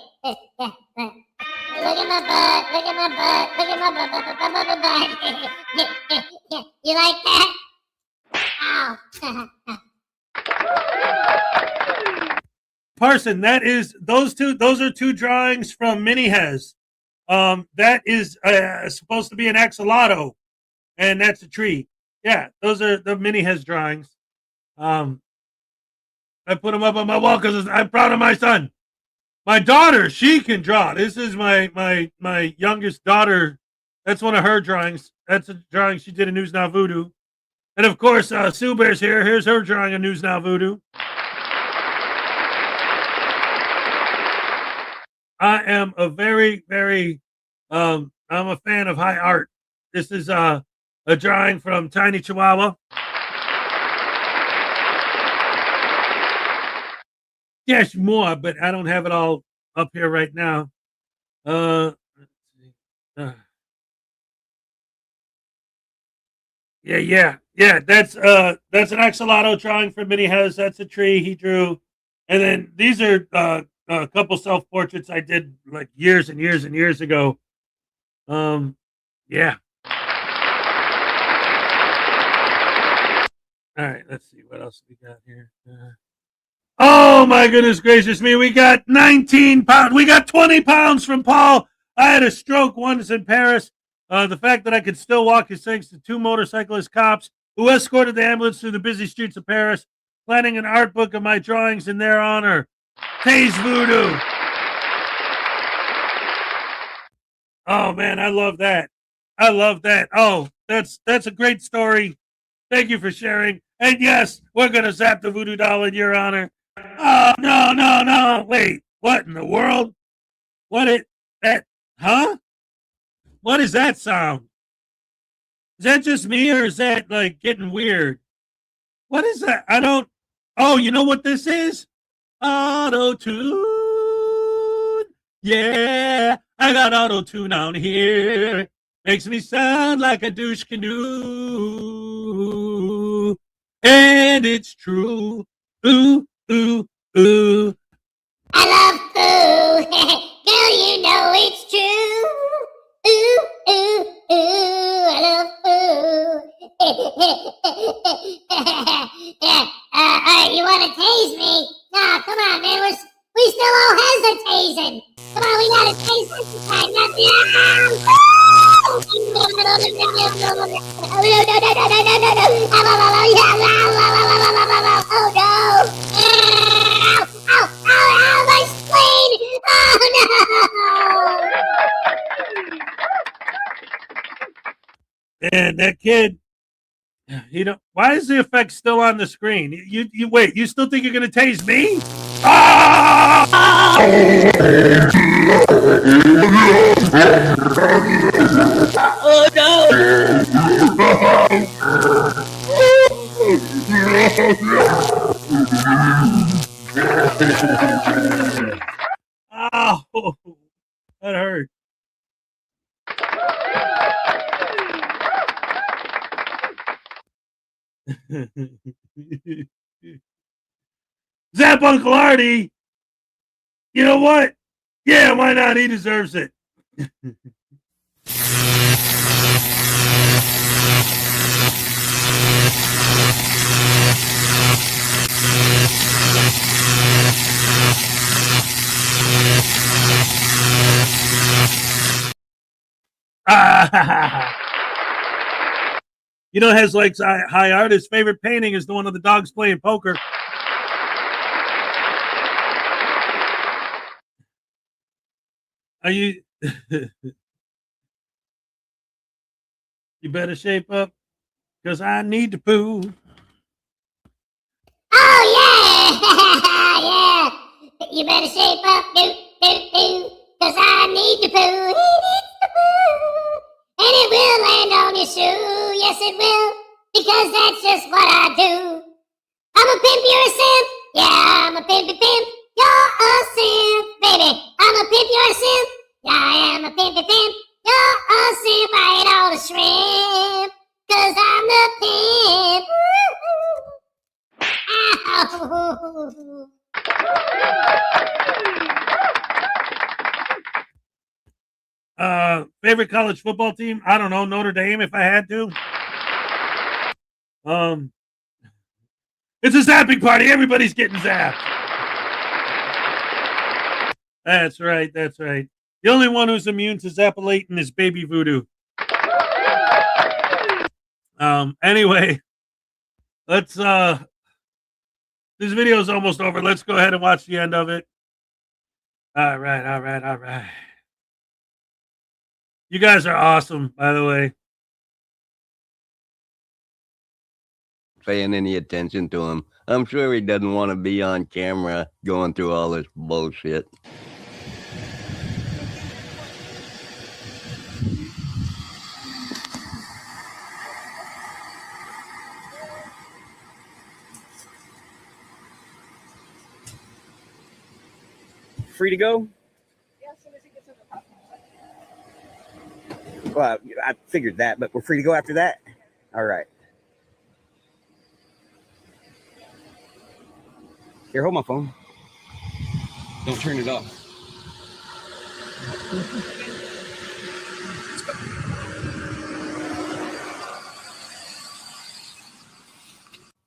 Look at my butt. Look at my butt. You like that? Ow. Parson, those are two drawings from Mini Hez. That is supposed to be an axolotl, and that's a tree. Yeah, those are the Mini Hez drawings. I put them up on my wall because I'm proud of my son. My daughter, she can draw. This is my youngest daughter. That's one of her drawings. That's a drawing she did in News Now Voodoo. And of course, Sue Bear's here. Here's her drawing of News Now Voodoo. I am a I'm a fan of high art. This is a drawing from Tiny Chihuahua. Yes, more, but I don't have it all up here right now. Let's see. Yeah. That's an axolotl drawing from Mini Hez. That's a tree he drew, and then these are a couple self portraits I did like years and years and years ago. Yeah. All right, let's see what else we got here. Oh my goodness gracious me! We got 19 pounds. We got 20 pounds from Paul. I had a stroke once in Paris. The fact that I could still walk is thanks to two motorcyclist cops who escorted the ambulance through the busy streets of Paris, planning an art book of my drawings in their honor. Taze Voodoo. Oh man, I love that. Oh, that's a great story. Thank you for sharing. And yes, we're gonna zap the voodoo doll in your honor. Oh no. Wait, what in the world? What is that sound? Is that just me or is that like getting weird? What is that? Oh, you know what this is? Auto-tune. Yeah, I got auto-tune on here. Makes me sound like a douche canoe. And it's true. Ooh, ooh, ooh. I love food. Girl, you know it's true. Ooh, ooh, ooh. I love food. Yeah. Alright, you want to tase me? Nah, come on, man. We still all hesitating. Come on, we gotta taste this time. Oh no! Ow, my spleen! Oh no! And that kid, you know, why is the effect still on the screen? You wait, you still think you're gonna tase me? Ah! Oh no! Oh, that hurt. Zap Uncle Artie. You know what? Yeah, why not? He deserves it. You know, has like high art. His favorite painting is the one of the dogs playing poker. Are you? You better shape up, cause I need to poo. Oh yeah, yeah. You better shape up, cause I need to poo. He needs to poo, and it will land on your shoe. Yes, it will, because that's just what I do. I'm a pimp, you're a simp. Yeah, I'm a pimpy pimp. You're a simp, baby. I'm a pimp, you're a simp. Yeah, I am a pimpy pimp. You're a simp. I ate all the shrimp, cause I'm the pimp. Ow. Favorite college football team? I don't know, Notre Dame if I had to. It's a zapping party. Everybody's getting zapped. That's right. That's right. The only one who's immune to zappalating is Baby Voodoo. Anyway, let's this video is almost over. Let's go ahead and watch the end of it. All right. You guys are awesome, by the way. Paying any attention to him. I'm sure he doesn't want to be on camera going through all this bullshit. Free to go? Well, I figured that, but we're free to go after that? All right. Here, hold my phone. Don't turn it off.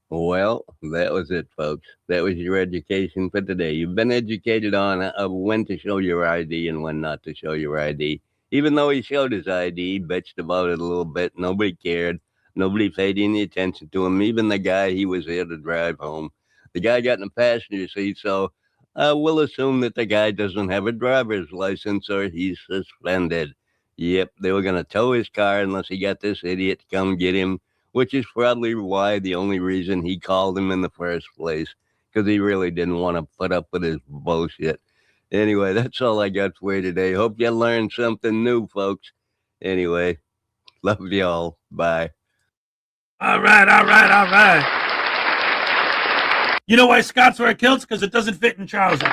Well, that was it, folks. That was your education for today. You've been educated on when to show your ID and when not to show your ID. Even though he showed his ID, bitched about it a little bit, nobody cared. Nobody paid any attention to him. Even the guy he was here to drive home. The guy got in the passenger seat, so we'll assume that the guy doesn't have a driver's license or he's suspended. Yep, they were going to tow his car unless he got this idiot to come get him, which is probably why the only reason he called him in the first place, because he really didn't want to put up with his bullshit. Anyway, that's all I got for you today. Hope you learned something new, folks. Anyway, love y'all. Bye. All right. You know why Scots wear kilts? Because it doesn't fit in trousers.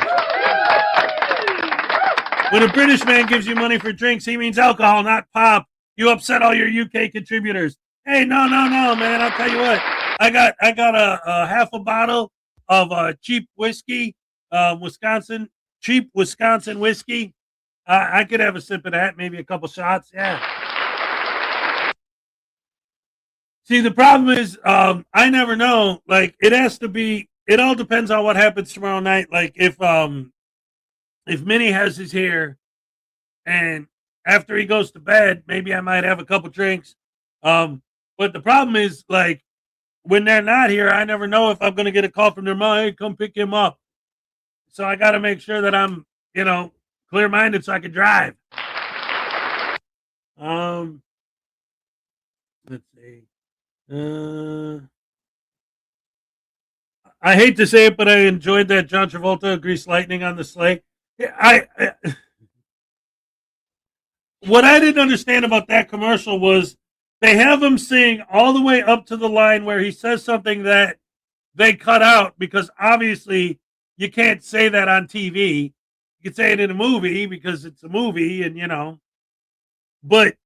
When a British man gives you money for drinks, he means alcohol, not pop. You upset all your UK contributors. Hey, no, man. I'll tell you what. I got a half a bottle of cheap whiskey, Wisconsin, cheap Wisconsin whiskey. I could have a sip of that, maybe a couple shots. Yeah. See, the problem is, I never know. Like, it has to be. It all depends on what happens tomorrow night. Like, if Minnie has his hair, and after he goes to bed, maybe I might have a couple drinks. But the problem is, like, when they're not here, I never know if I'm going to get a call from their mom. Hey, come pick him up. So I got to make sure that I'm, clear-minded so I can drive. Let's see. I hate to say it, but I enjoyed that John Travolta Grease Lightning on the sleigh. What I didn't understand about that commercial was they have him sing all the way up to the line where he says something that they cut out because obviously you can't say that on TV. You can say it in a movie because it's a movie and, but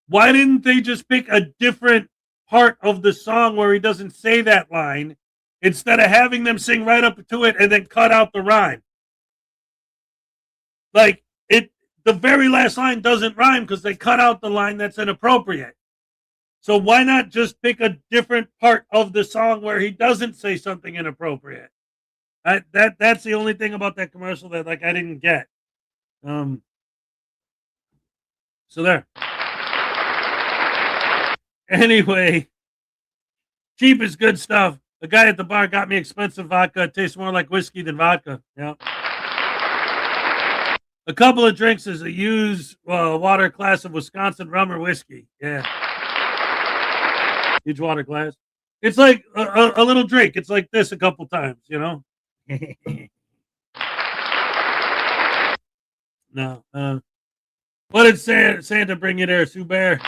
why didn't they just pick a different part of the song where he doesn't say that line instead of having them sing right up to it and then cut out the rhyme? Like, the very last line doesn't rhyme because they cut out the line that's inappropriate. So why not just pick a different part of the song where he doesn't say something inappropriate? That's the only thing about that commercial that I didn't get. So there. Anyway, cheap is good stuff. The guy at the bar got me expensive vodka. It tastes more like whiskey than vodka. Yeah. A couple of drinks is a used water glass of Wisconsin rum or whiskey. Yeah. Huge water glass. It's like a little drink. It's like this a couple times, No. What did Santa bring you there, Sue Bear?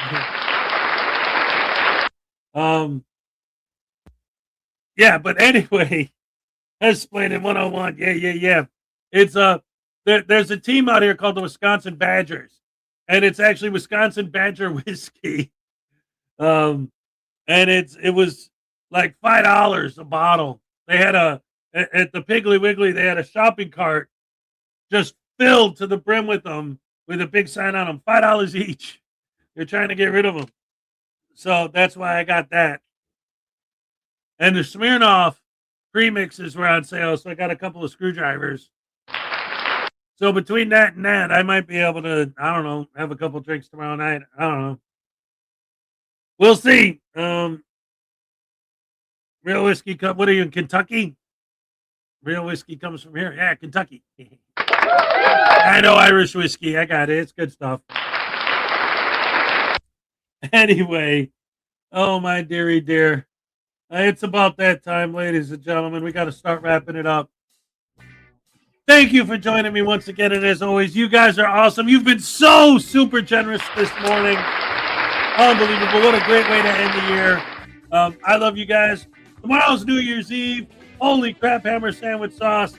Yeah, but anyway, that's Explaining 101. Yeah. It's there's a team out here called the Wisconsin Badgers, and it's actually Wisconsin Badger whiskey. And it was like $5 a bottle. They had at the Piggly Wiggly, they had a shopping cart just filled to the brim with them, with a big sign on them, $5 each. They're trying to get rid of them. So that's why I got that. And the Smirnoff premixes were on sale, so I got a couple of screwdrivers. So between that and that, I might be able to, I don't know, have a couple of drinks tomorrow night. I don't know. We'll see. Real whiskey cup. What are you in Kentucky? Real whiskey comes from here. Yeah, Kentucky. I know Irish whiskey. I got it. It's good stuff. Anyway, oh my dearie dear. It's about that time, ladies and gentlemen. We got to start wrapping it up. Thank you for joining me once again. And as always, you guys are awesome. You've been so super generous this morning. Unbelievable. What a great way to end the year. I love you guys. Tomorrow's New Year's Eve. Holy crap, hammer sandwich sauce.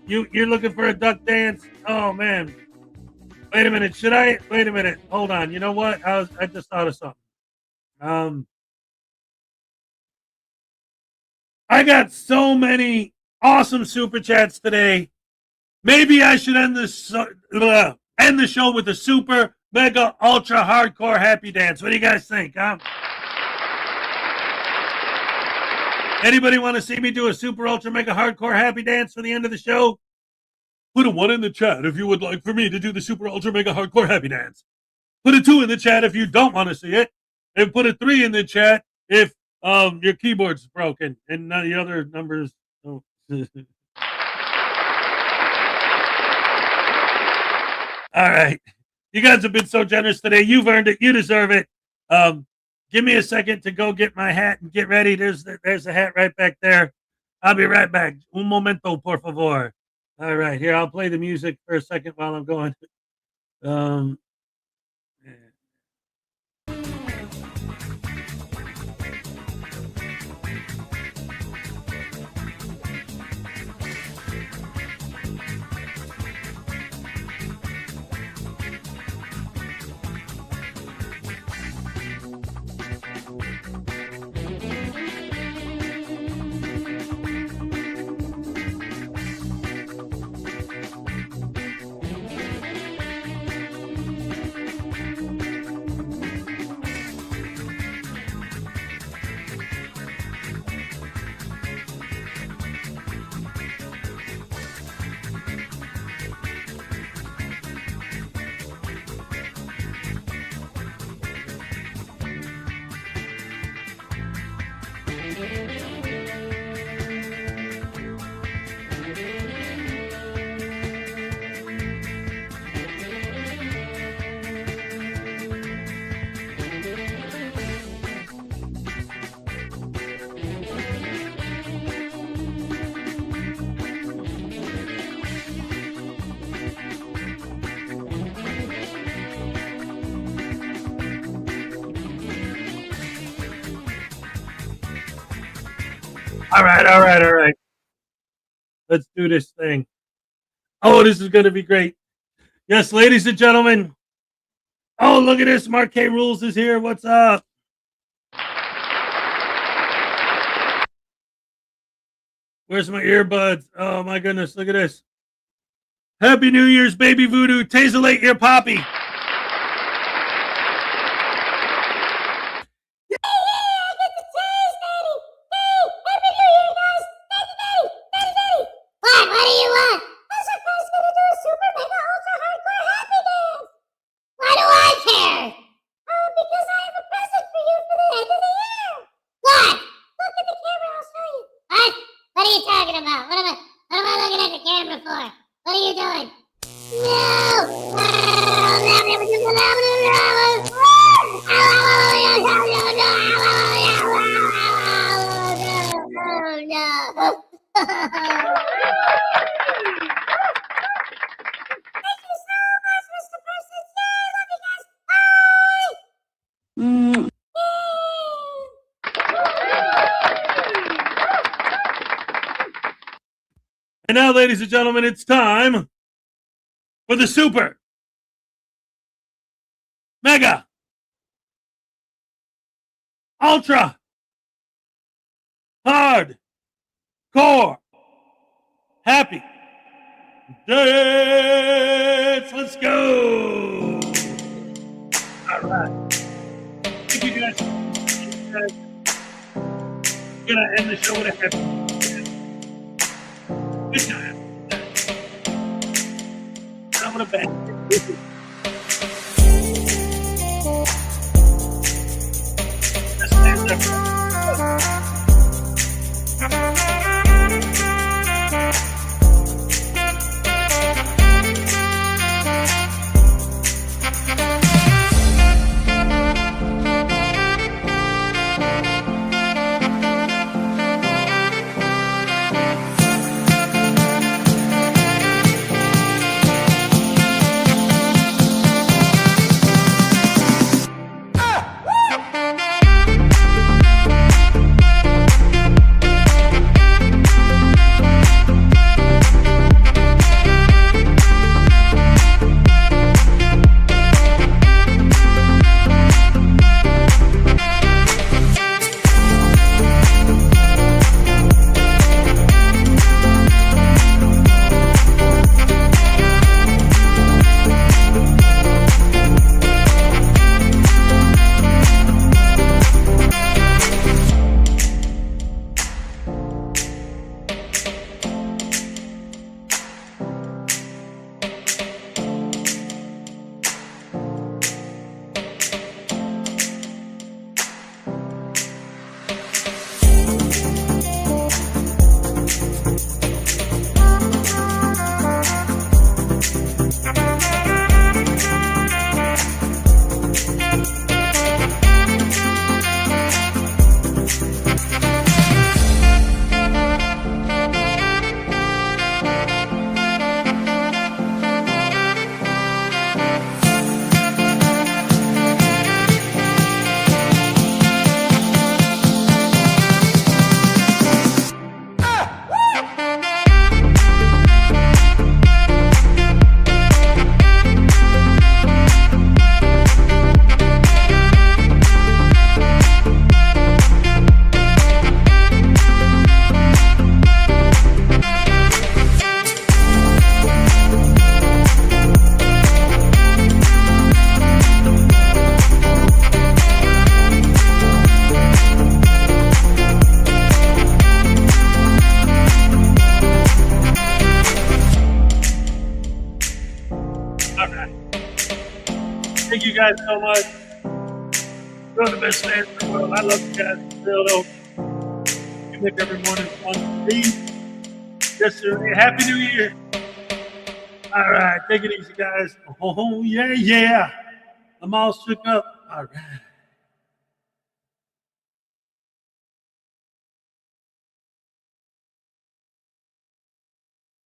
You're looking for a duck dance? Oh, man. Wait a minute. Should I? Wait a minute. Hold on. You know what? I just thought of something. I got so many awesome super chats today. Maybe I should end the show with a super mega ultra hardcore happy dance. What do you guys think, huh? Anybody want to see me do a super ultra mega hardcore happy dance for the end of the show? Put a 1 in the chat if you would like for me to do the super ultra mega hardcore happy dance. Put a 2 in the chat if you don't want to see it. And put a 3 in the chat if your keyboard's broken and none of the other numbers. Oh. All right. You guys have been so generous today. You've earned it. You deserve it. Give me a second to go get my hat and get ready. There's a hat right back there. I'll be right back. Un momento, por favor. All right. Here, I'll play the music for a second while I'm going. All right. Let's do this thing. Oh, this is going to be great. Yes, ladies and gentlemen. Oh, look at this. Mark K. Rules is here. What's up? Where's my earbuds? Oh, my goodness. Look at this. Happy New Year's, baby voodoo. Taserlate your poppy. What do you want? Hezokuai's gonna do a super mega ultra hardcore happy dance. Why do I care? Because I have a present for you for the end of the year. What? Look at the camera, I'll show you. What? What are you talking about? What am I looking at the camera for? What are you doing? No. And now, ladies and gentlemen, it's time for the super mega ultra hard core happy dance. Let's go. All right. Thank you guys. We're gonna end the show with a happy good time. I'm gonna bet. Thank you guys so much. You're the best fans in the world. I love you guys. Real though. You make every morning fun to me. Yes, sir. Happy New Year. All right. Take it easy, guys. Oh, yeah. I'm all shook up. All right.